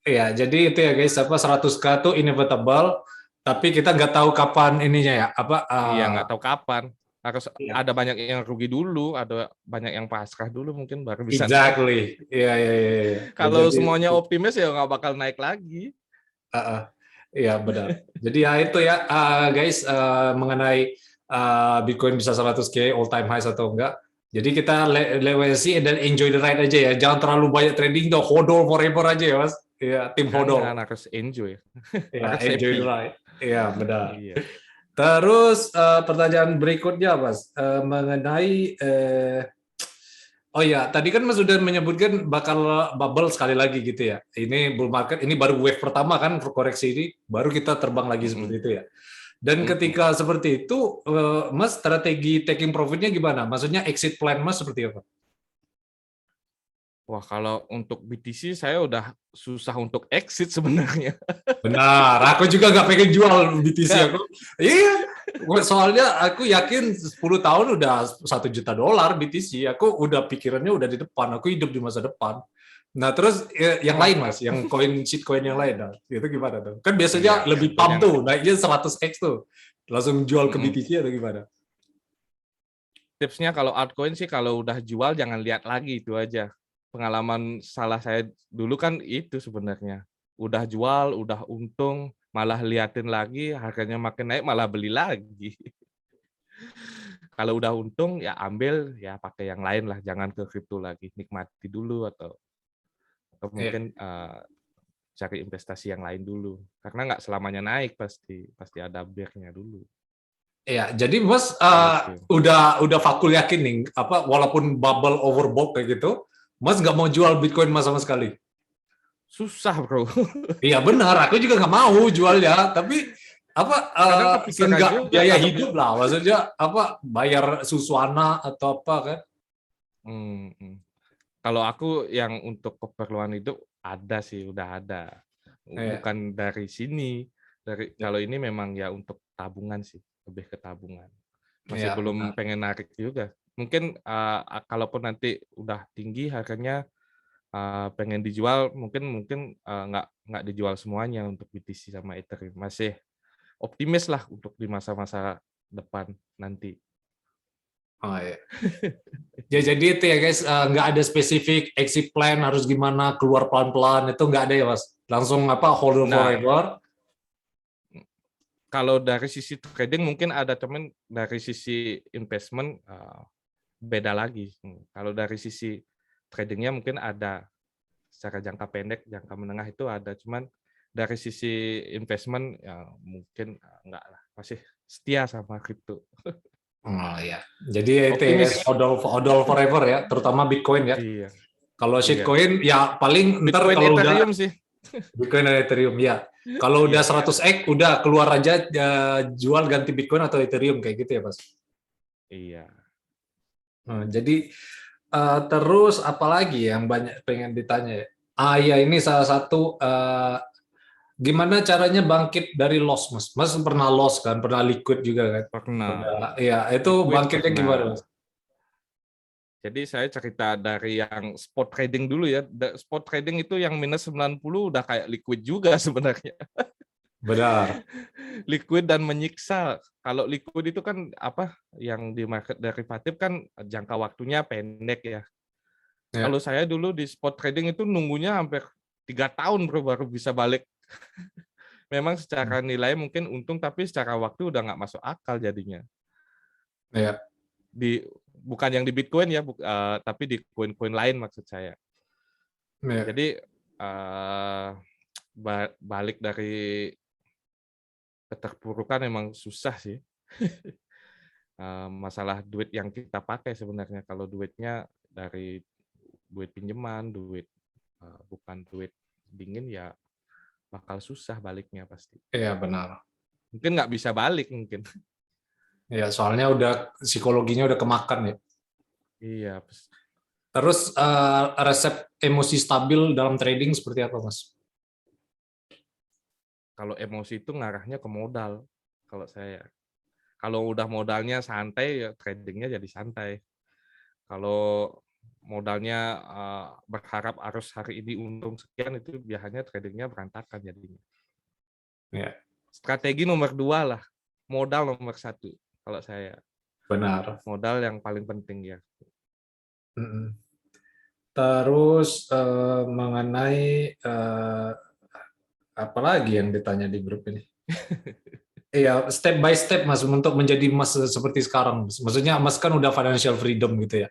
[SPEAKER 1] jadi itu ya guys, apa 100K tuh inevitable, tapi kita nggak tahu kapan ininya ya, apa
[SPEAKER 2] Iya, nggak tahu kapan. Harus
[SPEAKER 1] ya,
[SPEAKER 2] ada banyak yang rugi dulu, ada banyak yang pasrah dulu mungkin baru bisa naik.
[SPEAKER 1] exactly. Iya, iya, iya, iya. Ya,
[SPEAKER 2] Kalau
[SPEAKER 1] jadi
[SPEAKER 2] semuanya optimis ya nggak bakal naik lagi.
[SPEAKER 1] iya benar. Jadi ya itu ya guys mengenai Bitcoin bisa 100K all time highs atau enggak. Jadi kita let wait and see and then enjoy the ride aja ya. Jangan terlalu banyak trading dong, hodl forever aja ya Mas. Iya, tim
[SPEAKER 2] Jangan,
[SPEAKER 1] hodl.
[SPEAKER 2] harus enjoy.
[SPEAKER 1] Ya,
[SPEAKER 2] Harus
[SPEAKER 1] enjoy the
[SPEAKER 2] happy.
[SPEAKER 1] ride. Iya, benar.
[SPEAKER 2] Iya.
[SPEAKER 1] Terus pertanyaan berikutnya Mas mengenai oh ya, tadi kan Mas sudah menyebutkan bakal bubble sekali lagi gitu ya. Ini bull market, ini baru wave pertama kan koreksi ini, baru kita terbang lagi seperti
[SPEAKER 2] Mm-mm.
[SPEAKER 1] itu ya. Dan
[SPEAKER 2] Mm-mm.
[SPEAKER 1] ketika seperti itu, Mas strategi taking profitnya gimana? Maksudnya exit plan Mas seperti apa?
[SPEAKER 2] Wah, kalau untuk BTC saya udah susah untuk exit sebenarnya.
[SPEAKER 1] Benar, aku juga nggak pengen jual BTC
[SPEAKER 2] Nggak,
[SPEAKER 1] aku. Iya, soalnya aku yakin 10 tahun udah $1 juta BTC. Aku udah pikirannya udah di depan, aku hidup di masa depan. Nah, terus yang lain Mas, yang shitcoin yang lain, nah, itu gimana tuh? Kan biasanya
[SPEAKER 2] iya,
[SPEAKER 1] lebih
[SPEAKER 2] untuk
[SPEAKER 1] pump
[SPEAKER 2] yang
[SPEAKER 1] tuh, naiknya 100x tuh. Langsung jual ke
[SPEAKER 2] mm-mm.
[SPEAKER 1] BTC atau gimana?
[SPEAKER 2] Tipsnya kalau altcoin sih kalau udah jual jangan lihat lagi, itu aja. Pengalaman salah saya dulu kan itu sebenarnya. Udah jual, udah untung, malah liatin lagi harganya makin naik malah beli lagi. Kalau udah untung ya ambil, ya pakai yang lain lah, jangan ke kripto lagi. Nikmati dulu atau
[SPEAKER 1] Iya.
[SPEAKER 2] mungkin cari investasi yang lain dulu. Karena nggak selamanya naik, pasti ada bear-nya dulu.
[SPEAKER 1] Iya, jadi Mas
[SPEAKER 2] Gitu.
[SPEAKER 1] udah fakul yakin nih, apa walaupun bubble overbought kayak gitu, Mas nggak mau jual Bitcoin Mas sama sekali.
[SPEAKER 2] Susah, Bro.
[SPEAKER 1] Iya benar, aku juga nggak mau jualnya, tapi apa
[SPEAKER 2] Kadang kepikiran
[SPEAKER 1] seenggak
[SPEAKER 2] juga
[SPEAKER 1] biaya
[SPEAKER 2] kalau
[SPEAKER 1] hidup lah, maksudnya apa bayar suswana atau apa kan?
[SPEAKER 2] hmm, hmm. Kalau aku yang untuk keperluan hidup ada sih, udah ada.
[SPEAKER 1] Iya,
[SPEAKER 2] Bukan dari sini.
[SPEAKER 1] iya,
[SPEAKER 2] Kalau ini memang ya untuk tabungan sih, lebih ke tabungan. Masih
[SPEAKER 1] iya, benar.
[SPEAKER 2] belum pengen narik juga. Mungkin kalaupun nanti udah tinggi harganya pengen dijual, mungkin mungkin nggak dijual semuanya untuk BTC sama Ethereum. Masih optimis lah untuk di masa-masa depan nanti.
[SPEAKER 1] Oh iya. Ya jadi itu ya guys, nggak ada spesifik exit plan harus gimana keluar pelan-pelan itu nggak ada ya mas. Langsung apa hold
[SPEAKER 2] Nah,
[SPEAKER 1] forever.
[SPEAKER 2] kalau dari sisi trading mungkin ada, teman dari sisi investment beda lagi. Kalau dari sisi tradingnya mungkin ada secara jangka pendek, jangka menengah itu ada. Cuman dari sisi investment ya mungkin enggak lah, masih setia sama kripto.
[SPEAKER 1] Oh ya. Jadi ya itu ya guys,
[SPEAKER 2] Optimis.
[SPEAKER 1] hodl forever ya, terutama Bitcoin ya.
[SPEAKER 2] Iya,
[SPEAKER 1] Kalau
[SPEAKER 2] iya.
[SPEAKER 1] shitcoin ya paling ntar
[SPEAKER 2] Bitcoin,
[SPEAKER 1] kalau udah
[SPEAKER 2] Ethereum sih.
[SPEAKER 1] Bitcoin dan Ethereum ya. Kalau udah
[SPEAKER 2] Iya,
[SPEAKER 1] 100x udah keluar aja jual ganti Bitcoin atau Ethereum kayak gitu ya mas.
[SPEAKER 2] iya.
[SPEAKER 1] Jadi terus apalagi yang banyak pengen ditanya ya? Ah ya ini salah satu gimana caranya bangkit dari loss mas? Mas pernah loss kan? Pernah liquid juga kan?
[SPEAKER 2] Pernah.
[SPEAKER 1] Pernah. Iya itu
[SPEAKER 2] Liquid
[SPEAKER 1] bangkitnya gimana
[SPEAKER 2] pernah.
[SPEAKER 1] mas?
[SPEAKER 2] Jadi saya cerita dari yang spot trading dulu ya. Spot trading itu yang minus 90 udah kayak liquid juga sebenarnya.
[SPEAKER 1] Benar.
[SPEAKER 2] Liquid dan menyiksa. Kalau liquid itu kan apa yang di market derivatif kan jangka waktunya pendek ya. Kalau
[SPEAKER 1] Ya.
[SPEAKER 2] saya dulu di spot trading itu nunggunya hampir 3 tahun baru bisa balik. Memang secara nilai mungkin untung, tapi secara waktu udah nggak masuk akal jadinya.
[SPEAKER 1] Ya.
[SPEAKER 2] Bukan yang di Bitcoin ya, tapi di koin-koin lain maksud saya.
[SPEAKER 1] Ya.
[SPEAKER 2] Jadi balik dari keterpurukan memang susah sih. Masalah duit yang kita pakai sebenarnya. Kalau duitnya dari duit pinjaman, bukan duit dingin ya bakal susah baliknya pasti.
[SPEAKER 1] Iya benar.
[SPEAKER 2] Mungkin nggak bisa balik mungkin.
[SPEAKER 1] Ya soalnya udah psikologinya udah kemakan ya.
[SPEAKER 2] Iya.
[SPEAKER 1] Terus resep emosi stabil dalam trading seperti apa mas?
[SPEAKER 2] Kalau emosi itu ngarahnya ke modal. Kalau saya, kalau udah modalnya santai ya tradingnya jadi santai. Kalau modalnya berharap arus hari ini untung sekian, itu biasanya tradingnya berantakan jadinya.
[SPEAKER 1] Ya.
[SPEAKER 2] Strategi nomor 2 lah, modal nomor 1 kalau saya.
[SPEAKER 1] Benar.
[SPEAKER 2] Modal yang paling penting ya.
[SPEAKER 1] Terus mengenai apa lagi yang ditanya di grup ini? Iya, step by step Mas untuk menjadi Mas seperti sekarang. Maksudnya Mas kan udah financial freedom gitu ya.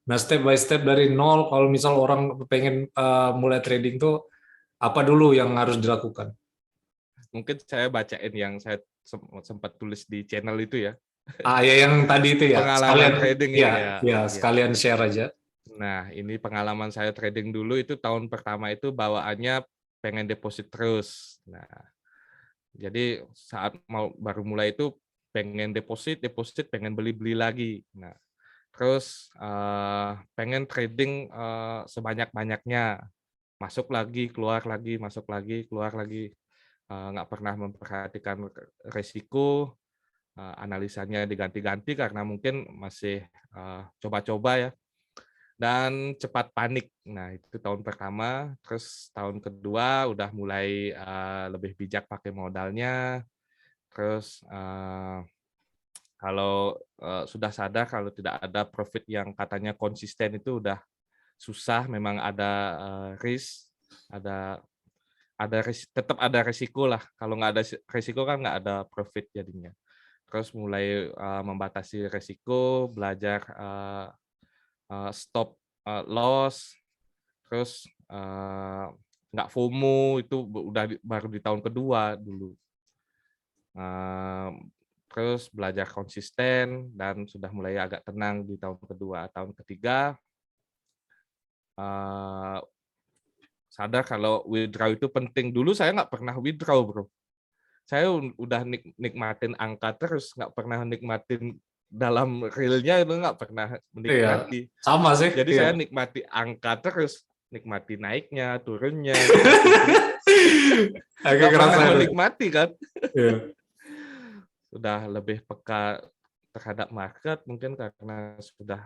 [SPEAKER 1] Nah, step by step dari nol kalau misal orang pengen mulai trading tuh apa dulu yang harus dilakukan?
[SPEAKER 2] Mungkin saya bacain yang saya sempat tulis di channel itu ya.
[SPEAKER 1] Ah ya yang tadi itu ya.
[SPEAKER 2] Pengalaman
[SPEAKER 1] Sekalian
[SPEAKER 2] trading
[SPEAKER 1] ya,
[SPEAKER 2] ya.
[SPEAKER 1] ya
[SPEAKER 2] Ya.
[SPEAKER 1] sekalian share aja.
[SPEAKER 2] Nah, ini pengalaman saya trading dulu itu tahun pertama itu bawaannya pengen deposit terus. Nah, jadi saat baru mulai itu pengen deposit, pengen beli lagi. Nah, terus pengen trading sebanyak-banyaknya, masuk lagi, keluar lagi, masuk lagi, keluar lagi. Nggak pernah memperhatikan resiko, analisanya diganti-ganti karena mungkin masih coba-coba ya, dan cepat panik. Nah, itu tahun pertama. Terus tahun kedua udah mulai lebih bijak pakai modalnya. Terus kalau sudah sadar kalau tidak ada profit yang katanya konsisten itu udah susah, memang ada risk, tetap ada resiko lah. Kalau nggak ada resiko kan nggak ada profit jadinya. Terus mulai membatasi resiko, belajar stop loss, terus nggak FOMO itu baru di tahun kedua dulu. Terus belajar konsisten dan sudah mulai agak tenang di tahun kedua. Tahun ketiga sadar kalau withdraw itu penting. Dulu saya nggak pernah withdraw, bro. saya udah nikmatin angka terus, nggak pernah nikmatin dalam realnya itu nggak pernah
[SPEAKER 1] Iya,
[SPEAKER 2] menikmati.
[SPEAKER 1] sama sih.
[SPEAKER 2] Jadi
[SPEAKER 1] Iya.
[SPEAKER 2] saya nikmati angka terus, nikmati naiknya, turunnya, nikmati
[SPEAKER 1] Agak
[SPEAKER 2] nggak pernah
[SPEAKER 1] kerasa itu.
[SPEAKER 2] menikmati kan.
[SPEAKER 1] Iya.
[SPEAKER 2] Sudah lebih peka terhadap market mungkin karena sudah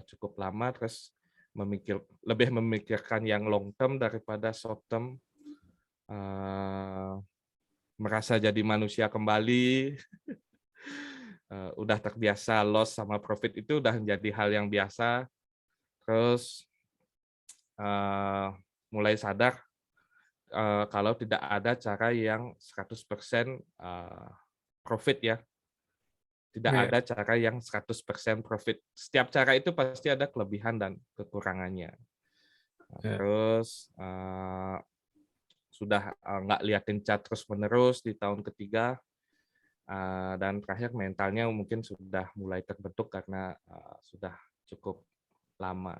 [SPEAKER 2] cukup lama, terus lebih memikirkan yang long term daripada short term. Merasa jadi manusia kembali. Udah terbiasa loss sama profit itu udah menjadi hal yang biasa. Terus mulai sadar kalau tidak ada cara yang 100% profit ya. Tidak
[SPEAKER 1] Iya.
[SPEAKER 2] ada cara yang 100% profit. Setiap cara itu pasti ada kelebihan dan kekurangannya.
[SPEAKER 1] Iya.
[SPEAKER 2] Terus sudah nggak liatin chart terus-menerus di tahun ketiga. Dan terakhir mentalnya mungkin sudah mulai terbentuk karena sudah cukup lama.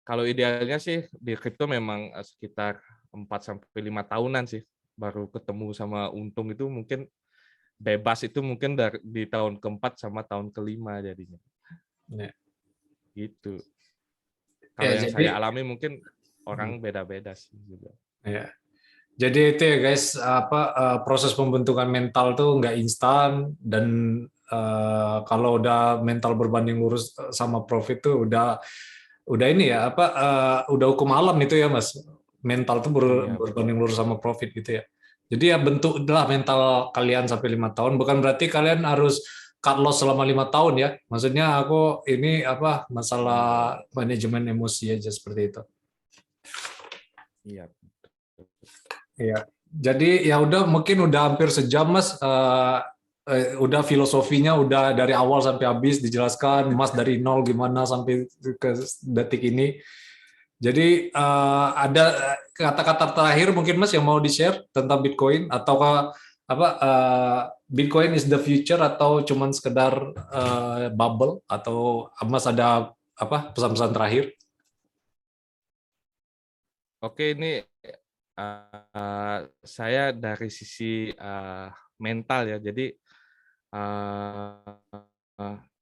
[SPEAKER 2] Kalau idealnya sih di kripto memang sekitar 4-5 tahunan sih baru ketemu sama untung. Itu mungkin bebas itu mungkin di tahun keempat sama tahun kelima jadinya.
[SPEAKER 1] Iya.
[SPEAKER 2] Gitu.
[SPEAKER 1] Ya,
[SPEAKER 2] Kalau yang
[SPEAKER 1] jadi
[SPEAKER 2] saya alami mungkin orang beda-beda sih juga.
[SPEAKER 1] ya. Jadi itu ya guys, proses pembentukan mental tuh nggak instan, dan kalau udah mental berbanding lurus sama profit tuh udah ini ya udah hukum alam itu ya Mas. Mental tuh
[SPEAKER 2] Iya, betul.
[SPEAKER 1] berbanding lurus sama profit gitu ya. Jadi ya bentuklah mental kalian sampai 5 tahun. Bukan berarti kalian harus cut loss selama 5 tahun ya. Maksudnya aku ini masalah manajemen emosi aja seperti itu.
[SPEAKER 2] Iya.
[SPEAKER 1] Iya. Jadi ya udah, mungkin udah hampir sejam Mas. Udah filosofinya udah dari awal sampai habis dijelaskan Mas, dari nol gimana sampai ke detik ini. Jadi ada kata-kata terakhir mungkin Mas yang mau di-share tentang Bitcoin, atau Bitcoin is the future, atau cuman sekedar bubble, atau Mas ada pesan-pesan terakhir?
[SPEAKER 2] Oke, ini saya dari sisi mental ya. Jadi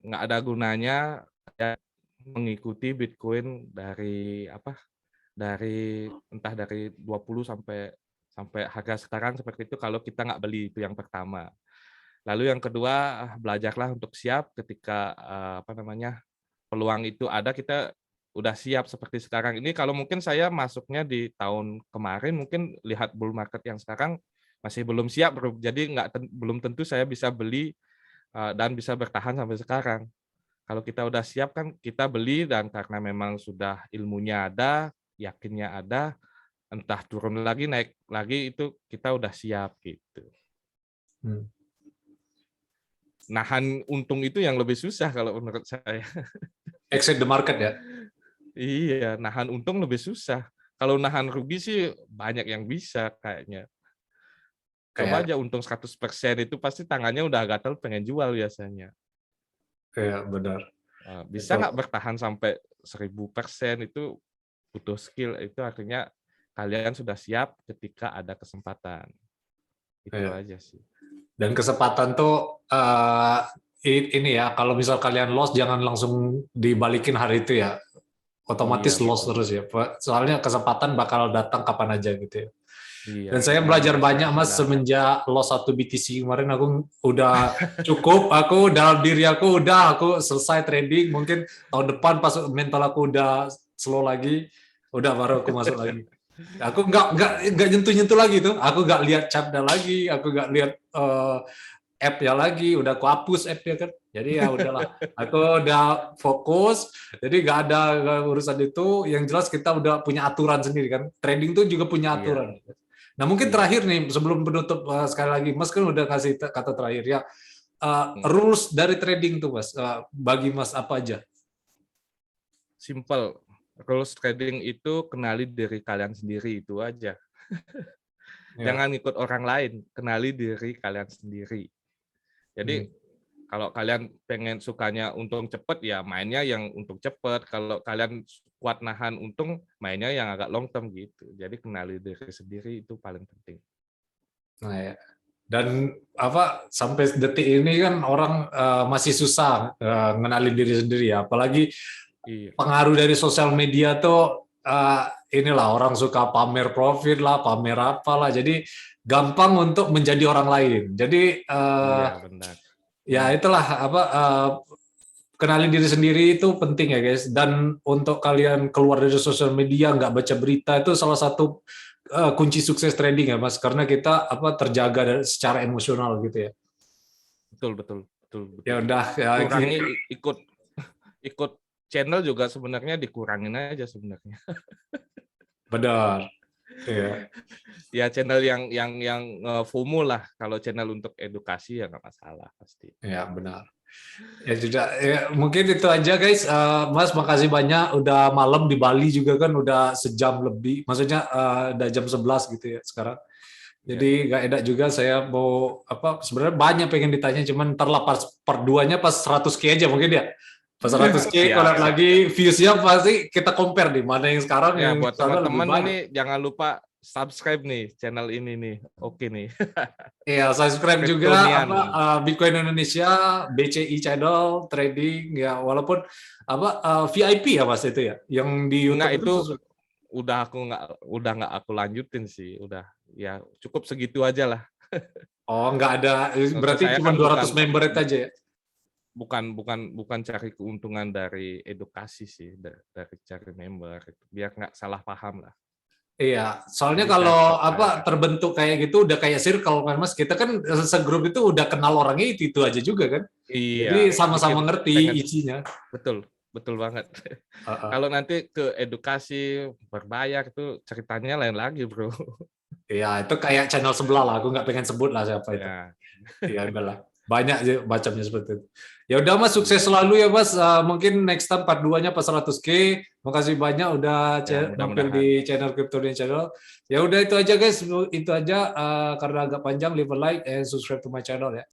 [SPEAKER 2] nggak ada gunanya ya mengikuti Bitcoin dari entah dari 20 sampai harga sekarang seperti itu kalau kita nggak beli. Itu yang pertama. Lalu yang kedua, belajarlah untuk siap ketika peluang itu ada, kita udah siap seperti sekarang ini. Kalau mungkin saya masuknya di tahun kemarin, mungkin lihat bull market yang sekarang masih belum siap, bro. Jadi belum tentu saya bisa beli dan bisa bertahan sampai sekarang. Kalau kita udah siap kan kita beli, dan karena memang sudah ilmunya ada, yakinnya ada, entah turun lagi naik lagi itu kita udah siap gitu. Nahan untung itu yang lebih susah kalau menurut saya.
[SPEAKER 1] Exit the market ya.
[SPEAKER 2] Iya, nahan untung lebih susah. Kalau nahan rugi sih banyak yang bisa kayaknya. Coba
[SPEAKER 1] Kayak
[SPEAKER 2] aja untung 100% itu pasti tangannya udah gatel pengen jual biasanya.
[SPEAKER 1] kayak benar.
[SPEAKER 2] Bisa
[SPEAKER 1] Itu.
[SPEAKER 2] nggak bertahan sampai 1000% itu butuh skill. Itu artinya kalian sudah siap ketika ada kesempatan. Itu
[SPEAKER 1] Kayak.
[SPEAKER 2] aja sih.
[SPEAKER 1] Dan kesempatan tuh ini ya, kalau misal kalian loss jangan langsung dibalikin hari itu ya,
[SPEAKER 2] Iya,
[SPEAKER 1] otomatis loss
[SPEAKER 2] betul.
[SPEAKER 1] terus ya, soalnya kesempatan bakal datang kapan aja gitu ya.
[SPEAKER 2] Iya,
[SPEAKER 1] Dan saya
[SPEAKER 2] memang
[SPEAKER 1] belajar
[SPEAKER 2] harus
[SPEAKER 1] banyak Mas
[SPEAKER 2] hati-hati.
[SPEAKER 1] semenjak loss 1 BTC kemarin. Aku udah cukup, aku dalam diri aku selesai trading. Mungkin tahun depan pas mental aku udah slow lagi, udah baru aku masuk lagi. Aku nggak nyentuh lagi tuh. Aku nggak lihat chartnya lagi. Aku nggak lihat app-nya lagi. Udah aku hapus app-nya kan. Jadi ya udahlah. Aku udah fokus. Jadi nggak ada urusan itu. Yang jelas kita udah punya aturan sendiri kan. Trading tuh juga punya
[SPEAKER 2] Iya,
[SPEAKER 1] aturan. Nah mungkin
[SPEAKER 2] iya.
[SPEAKER 1] terakhir nih sebelum penutup, sekali lagi Mas kan udah kasih kata terakhir ya.
[SPEAKER 2] Hmm.
[SPEAKER 1] Rules dari trading tuh Mas, bagi Mas apa aja?
[SPEAKER 2] Simple. Rules trading itu kenali diri kalian sendiri, itu aja.
[SPEAKER 1] Ya.
[SPEAKER 2] Jangan ikut orang lain, kenali diri kalian sendiri. Jadi kalau kalian pengen sukanya untung cepat, ya mainnya yang untung cepat. Kalau kalian kuat nahan untung, mainnya yang agak long term gitu. Jadi kenali diri sendiri itu paling penting.
[SPEAKER 1] Nah ya. Dan apa sampai detik ini kan orang masih susah ngenalin diri sendiri ya, apalagi
[SPEAKER 2] Iya,
[SPEAKER 1] pengaruh dari sosial media tuh inilah orang suka pamer profit lah, pamer apalah, jadi gampang untuk menjadi orang lain. Jadi
[SPEAKER 2] iya benar.
[SPEAKER 1] ya itulah apa kenalin diri sendiri itu penting ya guys. Dan untuk kalian keluar dari sosial media nggak baca berita itu salah satu kunci sukses trading ya Mas, karena kita apa terjaga secara emosional gitu ya.
[SPEAKER 2] Betul, betul, betul,
[SPEAKER 1] Ya
[SPEAKER 2] betul.
[SPEAKER 1] udah ya
[SPEAKER 2] Kurangi ikut ikut channel juga sebenarnya dikurangin aja sebenarnya.
[SPEAKER 1] benar. Ya.
[SPEAKER 2] Ya channel yang FOMO lah. Kalau channel untuk edukasi ya nggak masalah pasti.
[SPEAKER 1] Ya benar. Ya sudah, ya, mungkin itu aja guys. Mas, makasih banyak. Udah malam di Bali juga kan, udah sejam lebih. Maksudnya udah jam 11 gitu ya sekarang.
[SPEAKER 2] Ya,
[SPEAKER 1] Jadi nggak enak juga saya mau apa. Sebenarnya banyak pengen ditanya, cuman ntar lah pas part 2-nya pas 100K aja mungkin ya. Pas 100K
[SPEAKER 2] siap,
[SPEAKER 1] collab
[SPEAKER 2] siap.
[SPEAKER 1] lagi views-nya pasti kita compare nih mana yang sekarang
[SPEAKER 2] Ya
[SPEAKER 1] yang
[SPEAKER 2] buat
[SPEAKER 1] sana lebih
[SPEAKER 2] teman-teman
[SPEAKER 1] banyak.
[SPEAKER 2] nih jangan lupa subscribe nih channel ini nih. Oke nih.
[SPEAKER 1] Iya, subscribe juga
[SPEAKER 2] Kryptonian.
[SPEAKER 1] apa Bitcoin Indonesia, BCI channel trading ya, walaupun apa VIP ya Mas itu ya, yang di
[SPEAKER 2] Enggak
[SPEAKER 1] YouTube itu
[SPEAKER 2] itu udah nggak aku lanjutin sih. Udah ya cukup segitu aja lah.
[SPEAKER 1] oh nggak ada,
[SPEAKER 2] Maksud
[SPEAKER 1] berarti
[SPEAKER 2] saya
[SPEAKER 1] cuma
[SPEAKER 2] kan
[SPEAKER 1] 200 member itu aja ya.
[SPEAKER 2] bukan cari keuntungan dari edukasi sih, dari cari member itu. Biar nggak salah paham lah.
[SPEAKER 1] Iya, soalnya
[SPEAKER 2] Jadi saya
[SPEAKER 1] kalau
[SPEAKER 2] stop
[SPEAKER 1] apa
[SPEAKER 2] aja.
[SPEAKER 1] terbentuk kayak gitu udah kayak circle kan Mas. Kita kan segrup itu udah kenal orangnya itu aja juga kan. Jadi
[SPEAKER 2] Iya, bikin
[SPEAKER 1] sama-sama ngerti
[SPEAKER 2] pengen
[SPEAKER 1] isinya.
[SPEAKER 2] betul, betul banget.
[SPEAKER 1] Heeh.
[SPEAKER 2] Kalau nanti ke edukasi berbayar itu ceritanya lain lagi, Bro.
[SPEAKER 1] Iya, itu kayak channel sebelah lah. Aku nggak pengen sebut lah siapa itu.
[SPEAKER 2] Ya,
[SPEAKER 1] Iya, udahlah. Banyak aja macamnya seperti itu. Ya udah Mas, sukses
[SPEAKER 2] iya.
[SPEAKER 1] selalu ya Mas. Mungkin next time part 2-nya pas 100K. Makasih banyak udah
[SPEAKER 2] Ya,
[SPEAKER 1] mampir di
[SPEAKER 2] mudah-mudahan.
[SPEAKER 1] channel Crypto Channel. Ya udah itu aja guys, itu aja karena agak panjang, leave a like and subscribe to my channel ya.